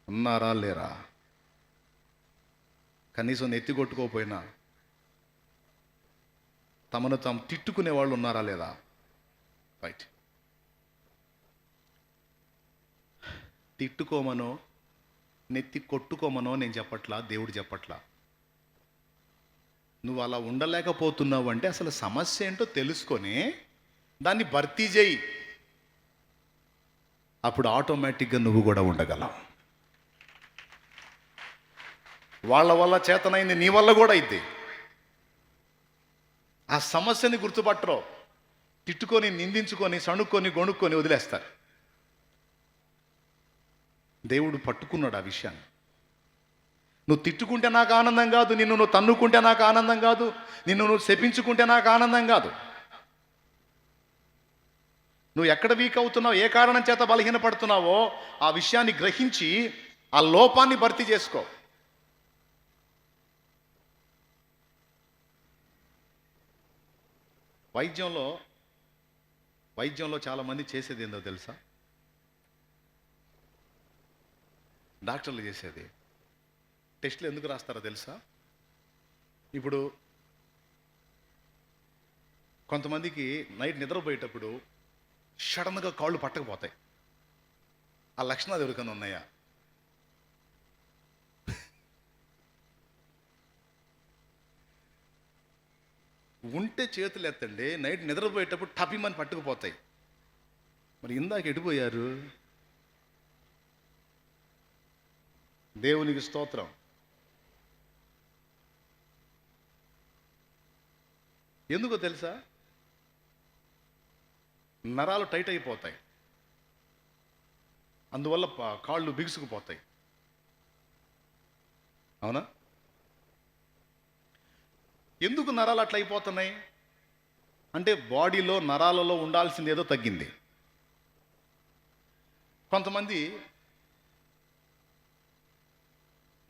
ఉన్నారా లేరా? కనీసం నెత్తి కొట్టుకోకపోయినా తమను తాము తిట్టుకునే వాళ్ళు ఉన్నారా లేదా? రైట్. తిట్టుకోమనో నెత్తి కొట్టుకోమనో నేను చెప్పట్లా, దేవుడు చెప్పట్లా. నువ్వు అలా ఉండలేకపోతున్నావు అంటే అసలు సమస్య ఏంటో తెలుసుకొని దాన్ని భర్తీ చేయి. అప్పుడు ఆటోమేటిక్గా నువ్వు కూడా ఉండగలవు. వాళ్ళ వల్ల చేతనైంది నీ వల్ల కూడా అయితే. ఆ సమస్యని గుర్తుపట్టరు, తిట్టుకొని నిందించుకొని సణుక్కొని గొణుక్కొని వదిలేస్తారు. దేవుడు పట్టుకున్నాడు ఆ విషయాన్ని. నువ్వు తిట్టుకుంటే నాకు ఆనందం కాదు, నిన్ను నువ్వు తన్నుకుంటే నాకు ఆనందం కాదు, నిన్ను నువ్వు శపించుకుంటే నాకు ఆనందం కాదు. నువ్వు ఎక్కడ వీక్ అవుతున్నావు, ఏ కారణం చేత బలహీనపడుతున్నావో ఆ విషయాన్ని గ్రహించి ఆ లోపాన్ని భర్తీ చేసుకో. వైద్యంలో చాలామంది చేసేది ఏందో తెలుసా? డాక్టర్లు చేసేది టెస్టులు ఎందుకు రాస్తారో తెలుసా? ఇప్పుడు కొంతమందికి నైట్ నిద్రపోయేటప్పుడు సడన్గా కాళ్ళు పట్టకపోతాయి. ఆ లక్షణాలు ఎవరికైనా ఉన్నాయా? ఉంటే చేతులు ఎత్తండి. నైట్ నిద్రపోయేటప్పుడు టపిమని పట్టుకుపోతాయి. మరి ఇందాక ఎడిపోయారు? దేవునికి స్తోత్రం. ఎందుకో తెలుసా? నరాలు టైట్ అయిపోతాయి, అందువల్ల కాళ్ళు బిగుసుకుపోతాయి. అవునా? ఎందుకు నరాలు అట్లా అయిపోతున్నాయి అంటే బాడీలో నరాలలో ఉండాల్సింది ఏదో తగ్గింది. కొంతమంది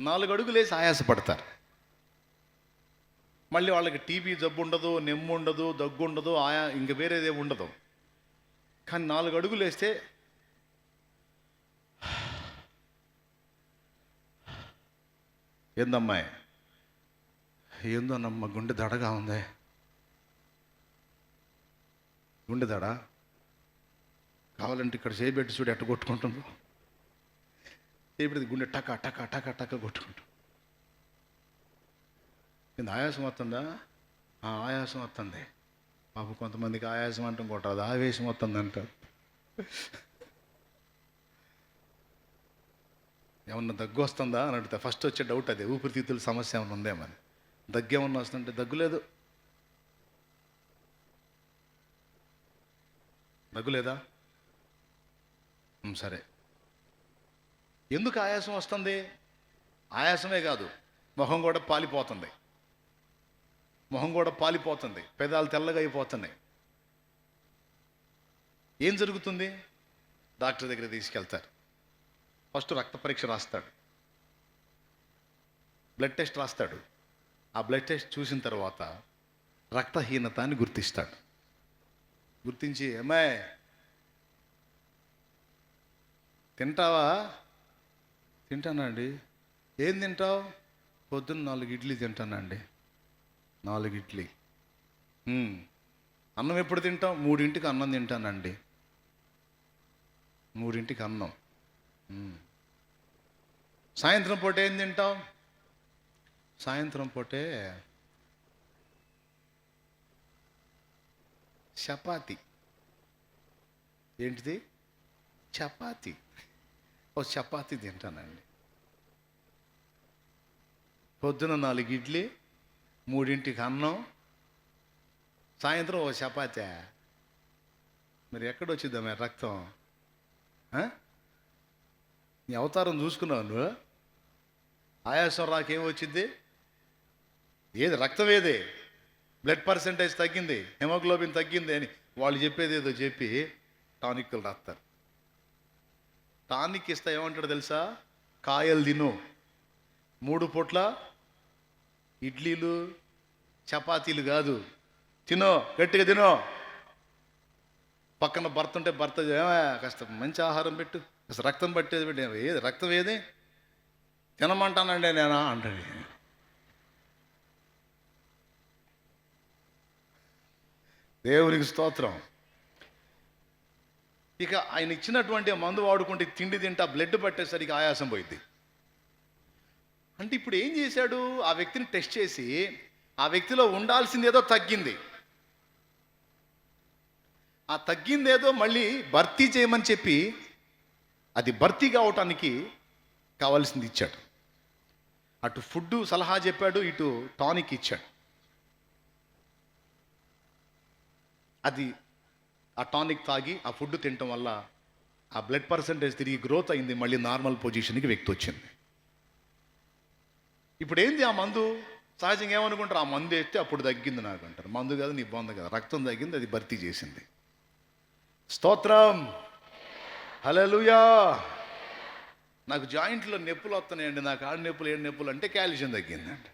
4 అడుగులేసి ఆయాసపడతారు. మళ్ళీ వాళ్ళకి టీబీ జబ్బు ఉండదు, నెమ్ము ఉండదు, దగ్గు ఉండదు, ఇంక వేరేదే ఉండదు. కానీ 4 అడుగులు వేస్తే ఏందమ్మాయి, ఏందోనమ్మ గుండె దడగా ఉంది, గుండె దడ, కావాలంటే ఇక్కడ చేయబెట్టి చూడు ఎట్ట కొట్టుకుంటుందో. చేయబెడితే గుండె టక టక టక టక కొట్టుకుంటాం. ఇది ఆయాసం వస్తుందా? ఆయాసం వస్తుంది. పాప కొంతమందికి ఆయాసం అంటాం కొట్టదు, ఆవేశం వస్తుంది అంటారు. ఏమన్నా దగ్గు వస్తుందా అని అడిగితే ఫస్ట్ వచ్చే డౌట్ అదే, ఊపిరితిత్తుల సమస్య ఏమన్నా ఉందేమని. దగ్గు ఏమన్నా వస్తుందంటే దగ్గు లేదు. దగ్గు లేదా? సరే, ఎందుకు ఆయాసం వస్తుంది? ఆయాసమే కాదు, మొహం కూడా పాలిపోతుంది, పెదాలు తెల్లగా అయిపోతున్నాయి. ఏం జరుగుతుంది? డాక్టర్ దగ్గర తీసుకెళ్తారు. ఫస్ట్ రక్త పరీక్ష రాస్తాడు, బ్లడ్ టెస్ట్ రాస్తాడు. ఆ బ్లడ్ టెస్ట్ చూసిన తర్వాత రక్తహీనత అని గుర్తించి అమ్మాయి తింటావా? తింటానండి. ఏం తింటావు? పొద్దున్న 4 ఇడ్లీ తింటానండి. 4 ఇడ్లీ. అన్నం ఎప్పుడు తింటావు? 3ంటికి అన్నం తింటానండి. 3ంటికి అన్నం. సాయంత్రం పూట ఏం తింటావు? సాయంత్రం పూటే చపాతి. ఏంటిది? చపాతి. చపాతి తింటానండి. పొద్దున 4 ఇడ్లీ, 3ంటికి అన్నం, సాయంత్రం చపాతి. మరి ఎక్కడొచ్చిద్దా మరి రక్తం? నీ అవతారం చూసుకున్నావు నువ్వు? ఆయాసం రాకేం వచ్చింది? ఏది రక్తం, ఏది బ్లడ్ పర్సెంటేజ్ తగ్గింది, హెమోగ్లోబిన్ తగ్గింది అని వాళ్ళు చెప్పేది ఏదో చెప్పి టానిక్లు రాస్తారు. టానిక్ ఇస్తా ఏమంటాడు తెలుసా? కాయలు తిను, 3 పూట్ల ఇడ్లీలు చపాతీలు కాదు, తినో గట్టిగా తినో. పక్కన భర్త ఉంటే భర్త కాస్త మంచి ఆహారం పెట్టు, కాస్త రక్తం పట్టేది పెట్టు. ఏది రక్తం ఏది తినమంటానండి నేనా అంటాడు. దేవునికి స్తోత్రం. ఇక ఆయన ఇచ్చినటువంటి మందు వాడుకుంటే తిండి తింటా బ్లడ్ పట్టేసరికి ఆయాసం పోయింది. అంటే ఇప్పుడు ఏం చేశాడు, ఆ వ్యక్తిని టెస్ట్ చేసి ఆ వ్యక్తిలో ఉండాల్సింది ఏదో తగ్గింది, ఆ తగ్గిందేదో మళ్ళీ భర్తీ చేయమని చెప్పి అది భర్తీ కావటానికి కావాల్సింది ఇచ్చాడు. అటు ఫుడ్ సలహా చెప్పాడు, ఇటు టానిక్ ఇచ్చాడు. అది ఆ టానిక్ తాగి ఆ ఫుడ్ తినటం వల్ల ఆ బ్లడ్ పర్సంటేజ్ తిరిగి గ్రోత్ అయింది, మళ్ళీ నార్మల్ పొజిషన్కి వ్యక్తి వచ్చింది. ఇప్పుడు ఏంది ఆ మందు? సహజంగా ఏమనుకుంటారు, ఆ మందు వేస్తే అప్పుడు తగ్గింది నాకు అంటారు. మందు కాదు, నీ బొంద కదా, రక్తం తగ్గింది, అది భర్తీ చేసింది. స్తోత్రం, హల్లెలూయా. నాకు జాయింట్లో నొప్పులు వస్తున్నాయండి, నాకు ఆడ నొప్పులు ఏడు నొప్పులు అంటే కాల్షియం తగ్గిందండి.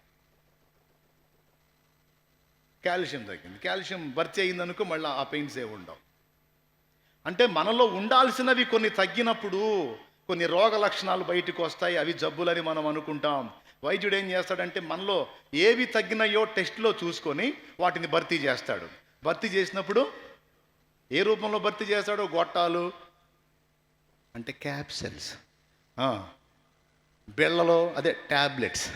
కాల్షియం తగ్గింది, కాల్షియం భర్తీ అయిందనుకో మళ్ళీ ఆ పెయిన్స్ ఏ ఉండవు. అంటే మనలో ఉండాల్సినవి కొన్ని తగ్గినప్పుడు కొన్ని రోగ లక్షణాలు బయటకు వస్తాయి, అవి జబ్బులని మనం అనుకుంటాం. వైద్యుడు ఏం చేస్తాడంటే మనలో ఏవి తగ్గినాయో టెస్ట్లో చూసుకొని వాటిని భర్తీ చేస్తాడు. భర్తీ చేసినప్పుడు ఏ రూపంలో భర్తీ చేస్తాడో, గొట్టాలు అంటే క్యాప్సల్స్, బెల్లలో అదే ట్యాబ్లెట్స్.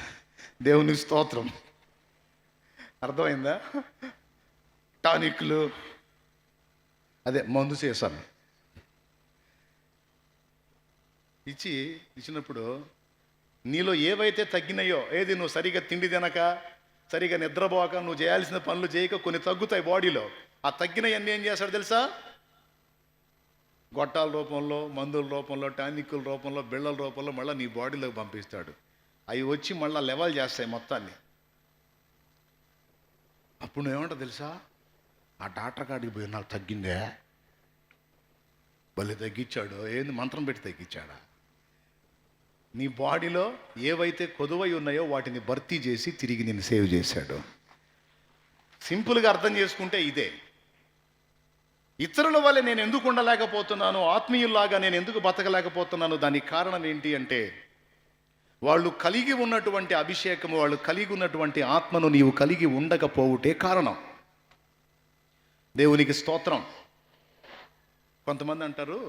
దేవుని స్తోత్రం, అర్థమైందా? టానిక్లు అదే మందు చేశాను ఇచ్చినప్పుడు నీలో ఏవైతే తగ్గినాయో, ఏది నువ్వు సరిగా తిండి తినక, సరిగా నిద్రపోక, నువ్వు చేయాల్సిన పనులు చేయక కొన్ని తగ్గుతాయి బాడీలో. ఆ తగ్గినవన్నీ ఏం చేస్తాడు తెలుసా? గొట్టాల రూపంలో, మందుల రూపంలో, టానిక్కుల రూపంలో, బిళ్ళల రూపంలో మళ్ళీ నీ బాడీలోకి పంపిస్తాడు. అవి వచ్చి మళ్ళీ లెవెల్ చేస్తాయి మొత్తాన్ని. అప్పుడు నువ్వేమంటా తెలుసా? ఆ డాక్టర్ కాడికి పోయి నాకు తగ్గిందే, భలే తగ్గించాడు. ఏంది మంత్రం పెట్టి తగ్గించాడా? నీ బాడీలో ఏవైతే కొదువై ఉన్నాయో వాటిని భర్తీ చేసి తిరిగి నేను సేవ్ చేశాడు. సింపుల్గా అర్థం చేసుకుంటే ఇదే. ఇతరుల వల్ల నేను ఎందుకు ఉండలేకపోతున్నాను, ఆత్మీయుల్లాగా నేను ఎందుకు బతకలేకపోతున్నాను, దానికి కారణం ఏంటి అంటే వాళ్ళు కలిగి ఉన్నటువంటి అభిషేకము, వాళ్ళు కలిగి ఉన్నటువంటి ఆత్మను నీవు కలిగి ఉండకపోవుటే కారణం. దేవునికి స్తోత్రం. కొంతమంది అంటారు,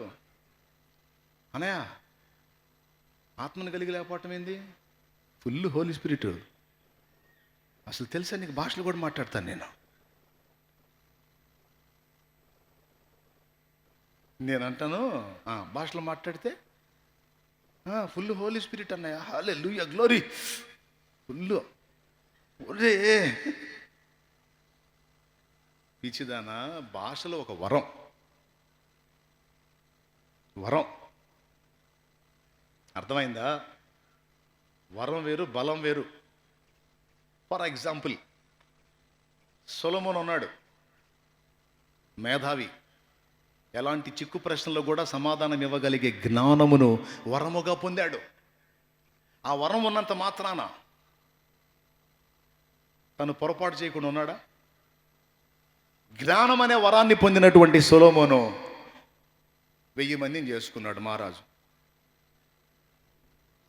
అనయా ఆత్మను కలిగి లేకపోవటం ఏంది, ఫుల్ హోలీ స్పిరిట్, అసలు తెలుసా నీకు భాషలు కూడా మాట్లాడతాను నేను అంటాను భాషలో మాట్లాడితే ఫుల్ హోలీ స్పిరిట్ అన్నయ్య, హల్లెలూయా గ్లోరీ, ఫుల్. ఒరే పిచ్చిదానా, భాషలో ఒక వరం, అర్థమైందా? వరం వేరు, బలం వేరు. ఫర్ ఎగ్జాంపుల్ సొలొమోన్ ఉన్నాడు, మేధావి, ఎలాంటి చిక్కు ప్రశ్నలో కూడా సమాధానం ఇవ్వగలిగే జ్ఞానమును వరముగా పొందాడు. ఆ వరం ఉన్నంత మాత్రాన తను పొరపాటు చేయకుండా ఉన్నాడా? జ్ఞానం అనే వరాన్ని పొందినటువంటి సొలొమోను 1000 మందిని చేసుకున్నాడు మహారాజు.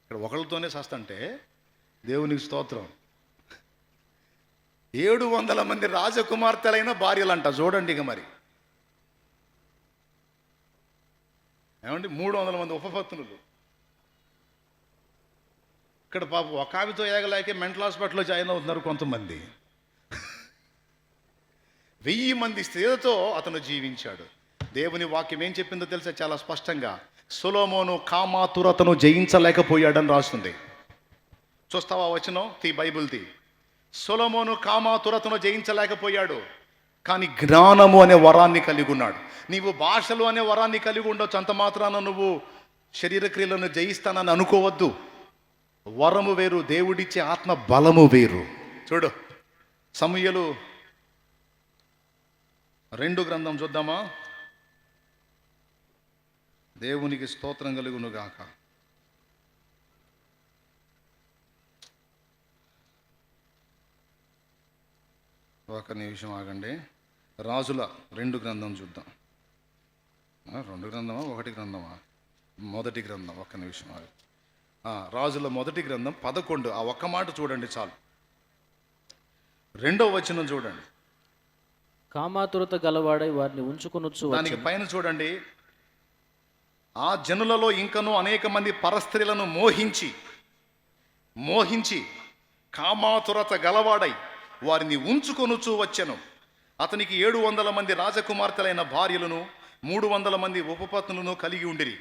ఇక్కడ ఒకళ్ళతోనే సస్తంటే దేవునికి స్తోత్రం. 700 మంది రాజకుమార్తెలైన భార్యలంట. చూడండి ఇక మరి ఏమండి, 300 మంది ఉపపత్నులు. ఇక్కడ పాపం ఒక ఆమెతో ఏగలేకే మెంటల్ హాస్పిటల్లో జాయిన్ అవుతున్నారు కొంతమంది. 1000 మంది స్త్రీలతో అతను జీవించాడు. దేవుని వాక్యం ఏం చెప్పిందో తెలుసా? చాలా స్పష్టంగా, సొలొమోను కామాతురతను జయించలేకపోయాడని రాస్తుంది. చూస్తావా వచనం? బైబిల్ తీ. సొలొమోను కామాతురతను జయించలేకపోయాడు, కానీ జ్ఞానము అనే వరాన్ని కలిగి ఉన్నాడు. నీవు భాషలు అనే వరాన్ని కలిగి ఉండొచ్చు, అంత మాత్రాన నువ్వు శరీర క్రియలను జయిస్తానని అనుకోవద్దు. వరము వేరు, దేవుడిచ్చే ఆత్మ బలము వేరు. చూడు సమూయేలు 2 గ్రంథం చూద్దామా? దేవునికి స్తోత్రం కలుగును గాక. ఒక నిమిషం ఆగండి. రాజుల 2 గ్రంథం చూద్దాం. 2 గ్రంథమా 1 గ్రంథమా? మొదటి గ్రంథం. ఒక్క నిమిషం ఆగండి. రాజుల మొదటి గ్రంథం 11. ఆ ఒక్క మాట చూడండి చాలు. 2వ వచనం చూడండి. కామాతురత గలవాడై వారిని ఉంచుకొనొచ్చు దానికి పైన చూడండి. ఆ జనులలో ఇంకనూ అనేక మంది పరస్త్రీలను మోహించి కామాతురత గలవాడై వారిని ఉంచుకొనుచూ వచ్చెను. అతనికి 700 మంది రాజకుమార్తెలైన భార్యలను 300 మంది ఉపపత్నులను కలిగి ఉండిరి.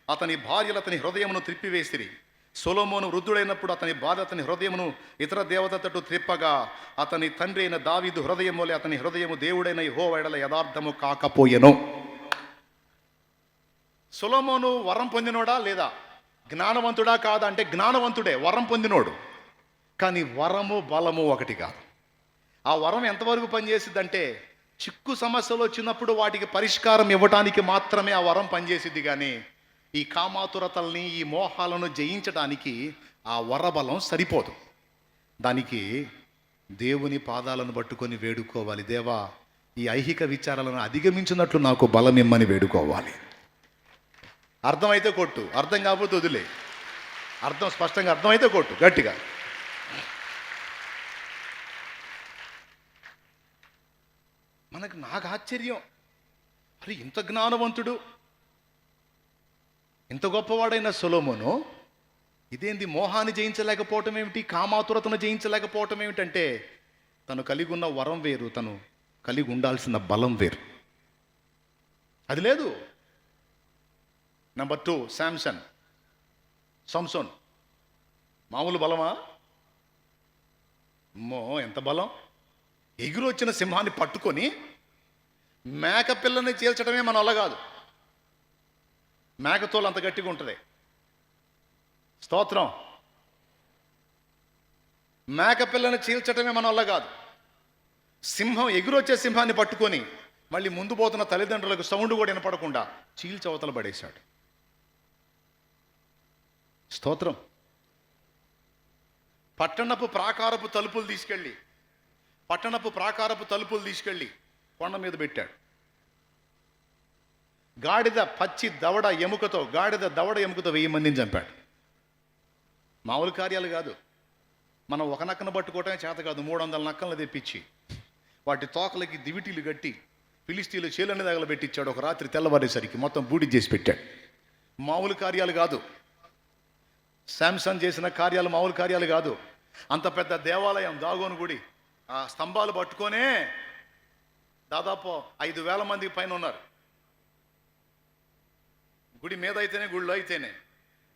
అతని భార్యలు అతని హృదయమును త్రిప్పివేసిరి. సొలొమోను వృద్ధుడైనప్పుడు అతని భార్య అతని హృదయమును ఇతర దేవత తట్టు త్రిప్పగా అతని తండ్రి అయిన దావీదు హృదయం వలె అతని హృదయము దేవుడైన యెహోవా యెడల యథార్థము కాకపోయెను. సొలొమోను వరం పొందినోడా లేదా? జ్ఞానవంతుడా కాదా అంటే జ్ఞానవంతుడే, వరం పొందినోడు. కానీ వరము బలము ఒకటి కాదు. ఆ వరం ఎంతవరకు పనిచేసిద్దంటే చిక్కు సమస్యలు వచ్చినప్పుడు వాటికి పరిష్కారం ఇవ్వటానికి మాత్రమే ఆ వరం పనిచేసిద్ది. కానీ ఈ కామాతురతల్ని ఈ మోహాలను జయించడానికి ఆ వరబలం సరిపోదు. దానికి దేవుని పాదాలను పట్టుకొని వేడుకోవాలి. దేవా, ఈ ఐహిక విచారాలను అధిగమించినట్లు నాకు బలం ఇమ్మని వేడుకోవాలి. అర్థమైతే కొట్టు, అర్థం కాకపోతే వదిలే. స్పష్టంగా అర్థమైతే కొట్టు గట్టిగా. నాకు ఆశ్చర్యం, అరే ఇంత జ్ఞానవంతుడు, ఇంత గొప్పవాడైన సొలొమోను ఇదేంది మోహాన్ని జయించలేకపోవటం ఏమిటి, కామాతురతను జయించలేకపోవటం ఏమిటంటే తను కలిగి ఉన్న వరం వేరు, తను కలిగి ఉండాల్సిన బలం వేరు. అది లేదు. నెంబర్ 2 సంసోన్ మామూలు బలమా? ఎంత బలం! ఎగురు వచ్చిన సింహాన్ని పట్టుకొని మేక పిల్లని చీల్చడమే మన వల్ల కాదు. మేకతోలు అంత గట్టిగా ఉంటుంది. స్తోత్రం. మేక పిల్లని చీల్చడమే మన వల్ల కాదు. ఎగురొచ్చే సింహాన్ని పట్టుకొని మళ్ళీ ముందు పోతున్న తల్లిదండ్రులకు సౌండ్ కూడా వినపడకుండా చీల్చవతల పడేశాడు. స్తోత్రం. పట్టణపు ప్రాకారపు తలుపులు తీసుకెళ్ళి కొండ మీద పెట్టాడు. దవడ ఎముకతో 1000 మందిని చంపాడు. మామూలు కార్యాలు కాదు. మనం ఒక నక్కను పట్టుకోవటమే చేత కాదు, 300 నక్కలను తెప్పించి వాటి తోకలకి దివిటీలు కట్టి ఫిలిస్తీన్లు చేలన్నీ తగలబెట్టించాడు. ఒక రాత్రి తెల్లవారేసరికి మొత్తం బూడి చేసి పెట్టాడు. మామూలు కార్యాలు కాదు. శాంసన్ చేసిన కార్యాలు మామూలు కార్యాలు కాదు. అంత పెద్ద దేవాలయం దాగోను గుడి, ఆ స్తంభాలు పట్టుకొనే దాదాపు 5000 మందికి పైన ఉన్నారు. గుడి మీద అయితేనే, గుడిలో అయితేనే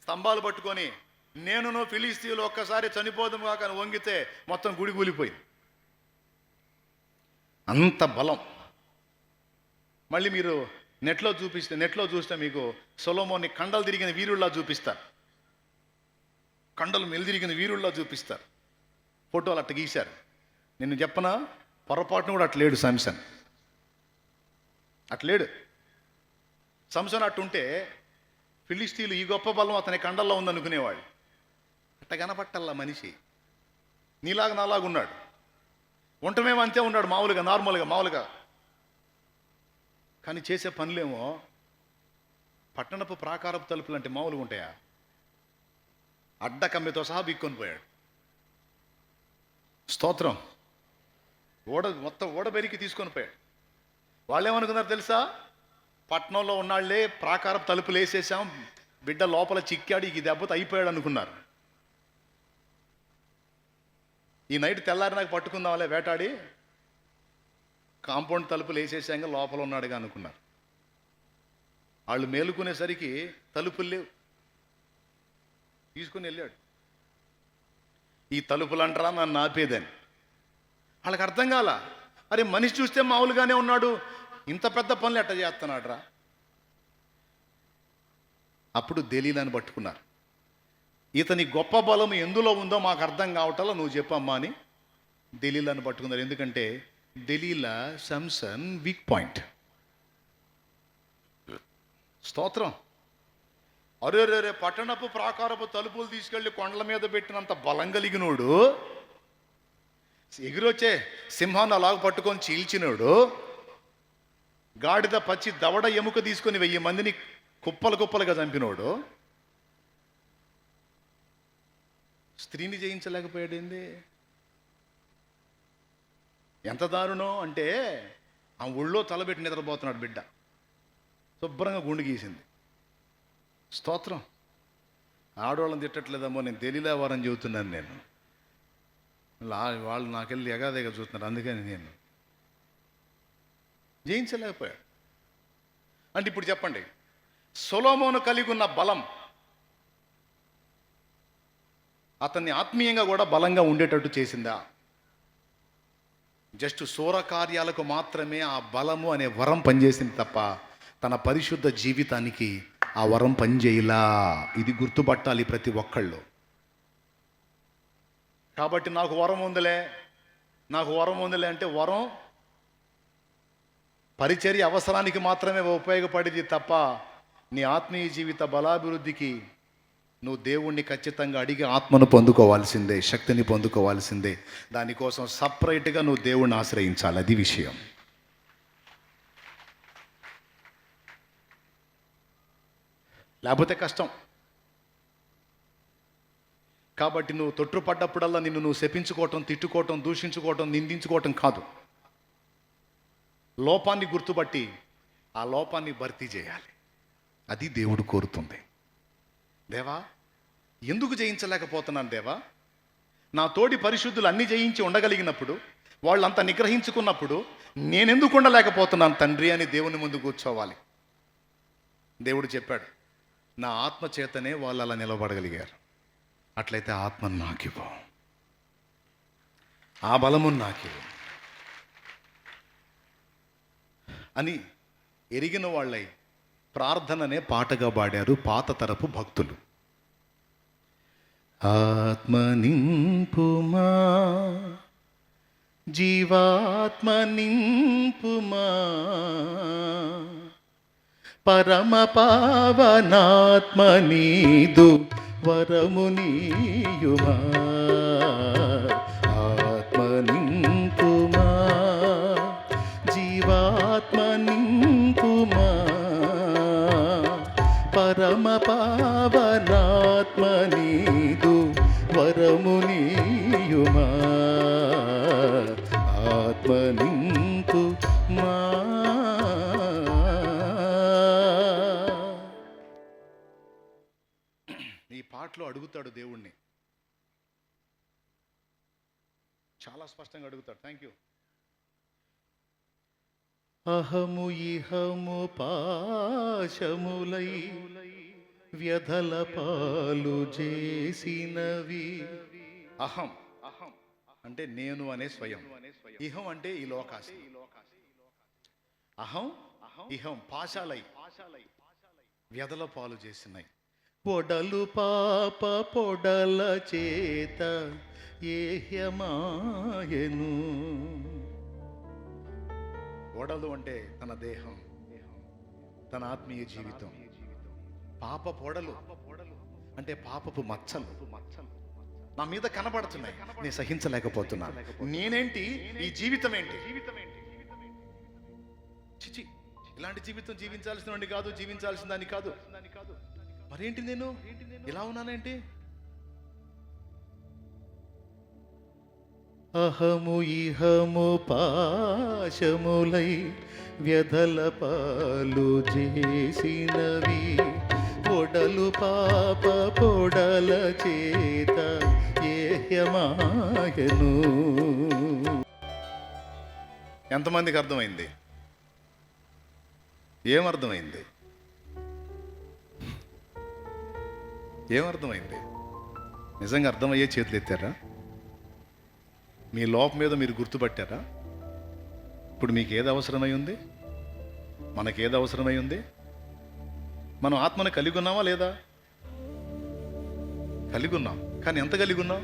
స్తంభాలు పట్టుకొని నేనును ఫిలిస్తీన్లు ఒక్కసారి చనిపోదాము కాక వంగితే మొత్తం గుడి కూలిపోయింది. అంత బలం. మళ్ళీ మీరు నెట్లో చూస్తే మీకు సొలొమోన్ని కండలు తిరిగిన వీరుల్లా చూపిస్తారు. కండలు మెలిదిరిగిన వీరుల్లా చూపిస్తారు. ఫోటోలు అట్ట గీశారు. నిన్ను చెప్పనా, పొరపాటును కూడా అట్లేడు సంసన్. అట్లేడు సంసన్. అట్టుంటే ఫిలిస్తీన్లు ఈ గొప్ప బలం అతని కండల్లో ఉందనుకునేవాడు. అట్ట కనపట్టల్లా మనిషి. నీలాగా నాలాగున్నాడు. ఉండటమేమో అంతే ఉన్నాడు, మామూలుగా. కానీ చేసే పనులేమో పట్టణపు ప్రాకారపు తలుపులు అంటే మామూలుగా ఉంటాయా? అడ్డకమ్మితో సహా బిక్కొని పోయాడు. స్తోత్రం. మొత్తం ఓడబెరికి తీసుకొని పోయాడు. వాళ్ళు ఏమనుకున్నారు తెలుసా? పట్టణంలో ఉన్నాళ్లే ప్రాకారపు తలుపులు వేసేసాం, బిడ్డ లోపల చిక్కాడు, ఈ దెబ్బతో అయిపోయాడు అనుకున్నారు. ఈ నైట్ తెల్లారి నాకు పట్టుకుందాంలే వేటాడి, కాంపౌండ్ తలుపులు వేసేసాక లోపల ఉన్నాడుగా అనుకున్నారు. వాళ్ళు మేలుకునేసరికి తలుపులు లేవు. తీసుకుని వెళ్ళాడు. ఈ తలుపులు అంటారా నన్ను ఆపేదని. వాళ్ళకి అర్థం కాల. అరే మనిషి చూస్తే మామూలుగానే ఉన్నాడు, ఇంత పెద్ద పనులు ఎట్ట చేస్తున్నాడు రా. అప్పుడు దెలీలాని పట్టుకున్నారు. ఇతని గొప్ప బలం ఎందులో ఉందో మాకు అర్థం కావటంలో నువ్వు చెప్పమ్మా అని దెలీలాని పట్టుకున్నారు. ఎందుకంటే దెలీలా సంసన్ వీక్ పాయింట్. స్తోత్రం. అరే పట్టణపు ప్రాకారపు తలుపులు తీసుకెళ్లి కొండల మీద పెట్టినంత బలం కలిగినోడు ఎగిరొచ్చే సింహాన్ని అలాగ పట్టుకొని చీల్చినోడు, గాడిద పచ్చి దవడ ఎముక తీసుకొని 1000 మందిని కుప్పలు కుప్పలుగా చంపినోడు స్త్రీని జయించలేకపోయాడేంది? ఎంత దారుణం అంటే ఆ ఒళ్ళో తలబెట్టి నిద్రపోతున్నాడు బిడ్డ, శుభ్రంగా గుండు గీసింది. స్తోత్రం. ఆడవాళ్ళని తిట్టట్లేదమ్మో, నేను తెలియలేవారని చెబుతున్నాను నేను. వాళ్ళు నాకెళ్ళి ఎగాదేగా చూస్తున్నారు, అందుకని నేను జయించలేకపోయాడు. అంటే ఇప్పుడు చెప్పండి, సొలొమోను కలిగి ఉన్న బలం అతన్ని ఆత్మీయంగా కూడా బలంగా ఉండేటట్టు చేసిందా? జస్ట్ శూర కార్యాలకు మాత్రమే ఆ బలము అనే వరం పనిచేసింది తప్ప తన పరిశుద్ధ జీవితానికి ఆ వరం పనిచేయలా. ఇది గుర్తుపట్టాలి ప్రతి ఒక్కళ్ళు. కాబట్టి నాకు వరం ఉందిలే అంటే వరం పరిచర్య అవసరానికి మాత్రమే ఉపయోగపడేది తప్ప నీ ఆత్మీయ జీవిత బలాభివృద్ధికి నువ్వు దేవుణ్ణి ఖచ్చితంగా అడిగి ఆత్మను పొందుకోవాల్సిందే, శక్తిని పొందుకోవాల్సిందే. దానికోసం సపరేట్గా నువ్వు దేవుణ్ణి ఆశ్రయించాలి. అది విషయం. లేకపోతే కష్టం. కాబట్టి నువ్వు తొట్టుపడ్డప్పుడల్లా నిన్ను నువ్వు శపించుకోవటం, తిట్టుకోవటం, దూషించుకోవటం, నిందించుకోవటం కాదు. లోపాన్ని గుర్తుపట్టి ఆ లోపాన్ని భర్తీ చేయాలి. అది దేవుడు కోరుతుంది. దేవా, ఎందుకు జయించలేకపోతున్నాను దేవా? నా తోటి పరిశుద్ధులు అన్ని జయించి ఉండగలిగినప్పుడు, వాళ్ళంతా నిగ్రహించుకున్నప్పుడు నేనెందుకు ఉండలేకపోతున్నాను తండ్రి అని దేవుని ముందు కూర్చోవాలి. దేవుడు చెప్పాడు, నా ఆత్మ చేతనే వాళ్ళు అలా నిలబడగలిగారు. అట్లయితే ఆత్మను నాకివ్వు, ఆ బలమును నాకివ్వు అని ఎరిగిన వాళ్ళై ప్రార్థననే పాటగా పాడారు పాత తరపు భక్తులు. ఆత్మ నింపుమా, జీవాత్మ నింపుమా, పరమ పావనాత్మ నీదు వరము నీయుమా. ఆత్మ నింపుమా, జీవాత్మ నింపుమా, పరమ పావనాత్మ నీదు వరము నీయుమా. ఆత్మ నింపుమా. ఈ పాటలో అడుగుతాడు దేవుణ్ణి, చాలా స్పష్టంగా అడుగుతాడు. Thank you. అహము ఇహము పాశములై వ్యధల పాలు చేసినవి. అహం అంటే నేను అనే స్వయం, ఇహం అంటే ఈ లోకాశ. అహం ఇహం పాశాలై వ్యధల పాలు చేసినాయి. పొడలు పాప పొడల చేత ఏహ్యమాయను. పొడలు అంటే తన దేహం, తన ఆత్మీయ జీవితం. పాప పొడలు అంటే పాపపు మచ్చలు నా మీద కనబడుతున్నాయి, నేను సహించలేకపోతున్నాను. నేనేంటి, ఈ జీవితం ఏంటి? చిచి, ఇలాంటి జీవితం జీవించాల్సిన వాడిని కాదు, జీవించాల్సిన దాన్ని కాదు. మరేంటి నేను ఇలా ఉన్నానేంటి? అహము ఇహము పాశములై వ్యధల పాలు చేసినవి. పొడలు పాప పొడల చేత ఏహ్యమాయను. ఎంతమందికి అర్థమైంది? ఏమర్థమైంది? ఏమర్థమైంది? నిజంగా అర్థమయ్యే చేతులు ఎత్తారా? మీ లోపం మీద మీరు గుర్తుపట్టారా? ఇప్పుడు మీకు ఏది అవసరమై ఉంది? మనకేది అవసరమై ఉంది? మనం ఆత్మను కలిగి ఉన్నామా లేదా? కలిగి ఉన్నాం. కానీ ఎంత కలిగి ఉన్నాం?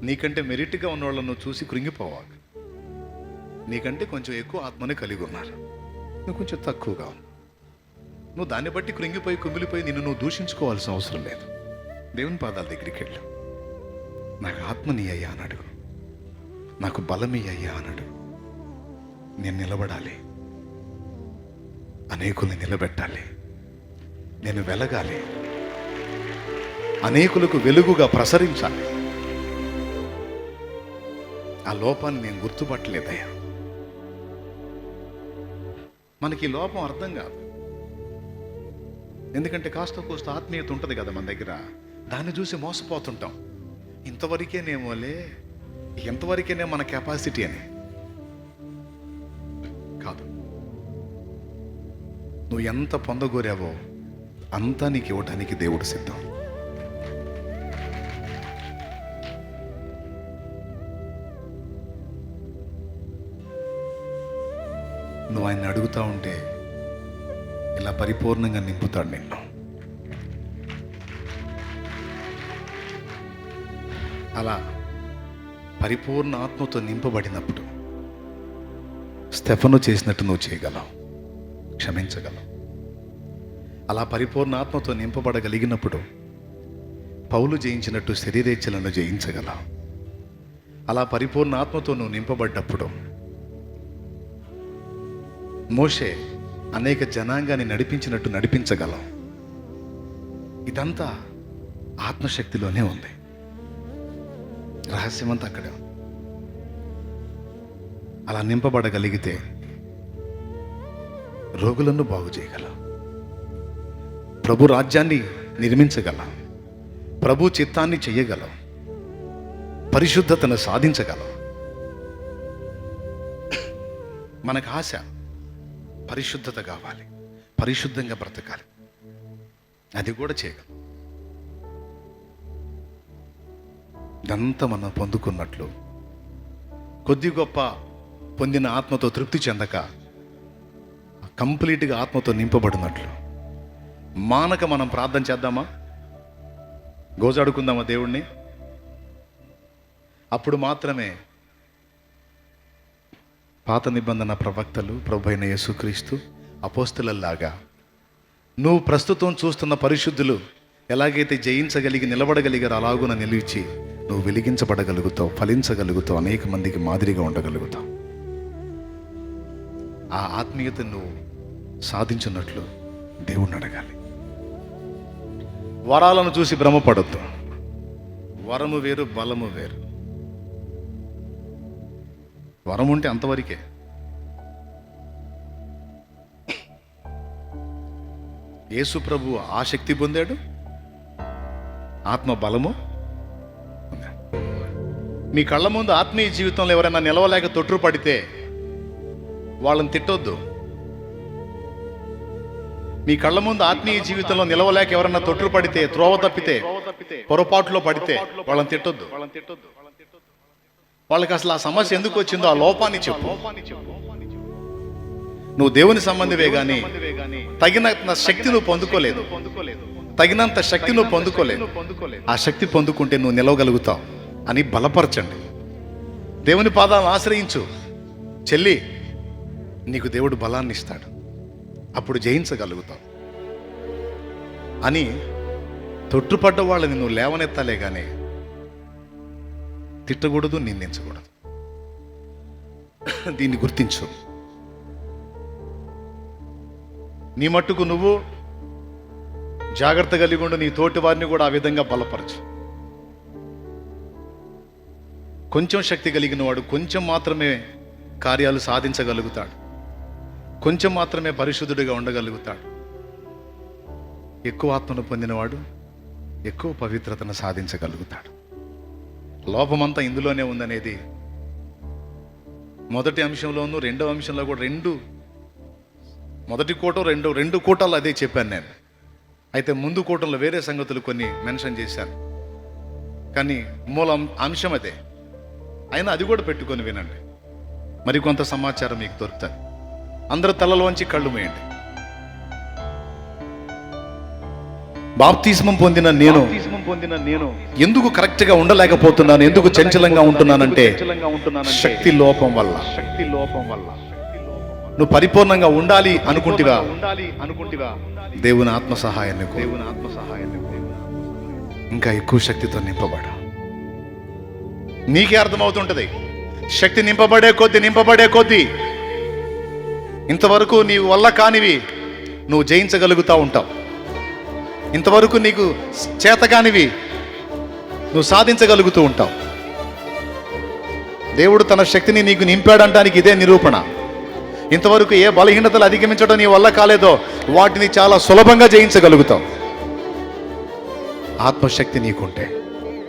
నీకంటే మెరిట్గా ఉన్న వాళ్ళను నువ్వు చూసి కృంగిపోవాలి. నీకంటే కొంచెం ఎక్కువ ఆత్మని కలిగి ఉన్నారు, నువ్వు కొంచెం తక్కువగా ఉన్నావు. నువ్వు దాన్ని బట్టి కృంగిపోయి కుమిలిపోయి నిన్ను నువ్వు దూషించుకోవాల్సిన అవసరం లేదు. దేవుని పాదాల దగ్గరికి వెళ్ళు. నాకు ఆత్మని అయ్యా అని అడుగు, నాకు బలమి అయ్యా అని అడుగు. నేను నిలబడాలి, అనేకుల్ని నిలబెట్టాలి, నేను వెలగాలి, అనేకులకు వెలుగుగా ప్రసరించాలి. ఆ లోపాన్ని నేను గుర్తుపట్టలేదయ్యా. మనకి ఈ లోపం అర్థం కాదు, ఎందుకంటే కాస్త కోస్త ఆత్మీయత ఉంటుంది కదా మన దగ్గర, దాన్ని చూసి మోసపోతుంటాం. ఇంతవరకేనేమోలే, ఎంతవరకేనే మన కెపాసిటీ అని. కాదు, నువ్వు ఎంత పొందగోరావో అంతా నీకు ఇవ్వటానికి దేవుడు సిద్ధం. నువ్వు ఆయన్ని అడుగుతా ఉంటే ఇలా పరిపూర్ణంగా నింపుతాడు నిన్ను. అలా పరిపూర్ణ ఆత్మతో నింపబడినప్పుడు స్టెఫను చేసినట్టు నువ్వు చేయగలవు, క్షమించగలవు. అలా పరిపూర్ణ ఆత్మతో నింపబడగలిగినప్పుడు పౌలు జయించినట్టు శరీరేచ్ఛలను జయించగలవు. అలా పరిపూర్ణ ఆత్మతో నువ్వు నింపబడ్డప్పుడు మోషే అనేక జనాంగాన్ని నడిపించినట్టు నడిపించగలవు. ఇదంతా ఆత్మశక్తిలోనే ఉంది, రహస్యమంతా అక్కడే. అలా నింపబడగలిగితే రోగులను బాగు చేయగలవు, ప్రభు రాజ్యాన్ని నిర్మించగలవు, ప్రభు చిత్తాన్ని చెయ్యగలవు, పరిశుద్ధతను సాధించగలవు. మనకు ఆశ పరిశుద్ధత కావాలి, పరిశుద్ధంగా బ్రతకాలి, అది కూడా చేయగలం. ఇదంతా మనం పొందుకున్నట్లు కొద్ది గొప్ప పొందిన ఆత్మతో తృప్తి చెందక కంప్లీట్గా ఆత్మతో నింపబడినట్లు మానక మనం ప్రార్థన చేద్దామా, గోజాడుకుందామా దేవుణ్ణి? అప్పుడు మాత్రమే పాత నిబంధన ప్రవక్తలు, ప్రభు అయిన యేసుక్రీస్తు, అపోస్తులలాగా నువ్వు ప్రస్తుతం చూస్తున్న పరిశుద్ధులు ఎలాగైతే జయించగలిగి నిలబడగలిగారో అలాగున నిలిచి నువ్వు వెలిగించబడగలుగుతావు, ఫలించగలుగుతావు, అనేక మందికి మాదిరిగా ఉండగలుగుతావు. ఆ ఆత్మీయతను నువ్వు సాధించినట్లు దేవుణ్ణి అడగాలి. వరాలను చూసి భ్రమపడొద్దు. వరము వేరు, బలము వేరు. వరం ఉంటే అంతవరకే. యేసు ప్రభు ఆ శక్తి పొందాడు, ఆత్మ బలము పొందాడు. మీ కళ్ళ ముందు ఆత్మీయ జీవితంలో ఎవరైనా నిలవలేక తొట్టు పడితే వాళ్ళని తిట్టొద్దు. మీ కళ్ళ ముందు ఆత్మీయ జీవితంలో నిలవలేక ఎవరైనా తొట్టు పడితే, త్రోవ తప్పితే, పొరపాటులో పడితే వాళ్ళని తిట్టొద్దు. వాళ్ళకి అసలు ఆ సమస్య ఎందుకు వచ్చిందో ఆ లోపాన్ని చెప్పు. నువ్వు దేవుని సంబంధివే గాని తగినంత శక్తి నువ్వు పొందుకోలేదు, తగినంత శక్తి నువ్వు పొందుకోలేదు. ఆ శక్తి పొందుకుంటే నువ్వు నిలవగలుగుతావు అని బలపరచండి. దేవుని పాదాలను ఆశ్రయించు చెల్లి, నీకు దేవుడు బలాన్ని ఇస్తాడు, అప్పుడు జయించగలుగుతావు అని తొట్టుపడ్డ వాళ్ళని నువ్వు లేవనెత్తాలే కానీ తిట్టకూడదు, నిందించకూడదు. దీన్ని గుర్తించు. నీ మట్టుకు నువ్వు జాగ్రత్త కలిగి ఉండు, నీ తోటి వారిని కూడా ఆ విధంగా బలపరచు. కొంచెం శక్తి కలిగిన వాడు కొంచెం మాత్రమే కార్యాలు సాధించగలుగుతాడు, కొంచెం మాత్రమే పరిశుద్ధుడిగా ఉండగలుగుతాడు. ఎక్కువ ఆత్మను పొందినవాడు ఎక్కువ పవిత్రతను సాధించగలుగుతాడు. లోపమంతా ఇందులోనే ఉందనేది మొదటి అంశంలోనూ రెండవ అంశంలో కూడా మొదటి కూటం రెండు కూటాలు అదే చెప్పాను నేను. అయితే ముందు కూటంలో వేరే సంగతులు కొన్ని మెన్షన్ చేశాను, కానీ మూల అంశం అదే. అయినా అది కూడా పెట్టుకొని వినండి, మరికొంత సమాచారం మీకు దొరుకుతుంది. అందరూ తలలోంచి కళ్ళు మూయండి. బాప్తిస్మం పొందిన నేను ఎందుకు కరెక్ట్ గా ఉండలేకపోతున్నాను, ఎందుకు చంచలంగా ఉంటున్నానంటే శక్తి లోపం వల్ల. నువ్వు పరిపూర్ణంగా ఉండాలి అనుకుంటివా, దేవుని ఆత్మ సహాయాన్ని ఇంకా ఎక్కువ శక్తితో నింపబడ. నీకే అర్థమవుతుంటుంది. శక్తి నింపబడే కొద్దీ ఇంతవరకు నీ వల్ల కానివి నువ్వు జయించగలుగుతూ ఉంటావు. ఇంతవరకు నీకు చేతకానివి నువ్వు సాధించగలుగుతూ ఉంటావు. దేవుడు తన శక్తిని నీకు నింపాడంటానికి ఇదే నిరూపణ. ఇంతవరకు ఏ బలహీనతలు అధిగమించడం నీ వల్ల కాలేదో వాటిని చాలా సులభంగా జయించగలుగుతావు ఆత్మశక్తి నీకుంటే.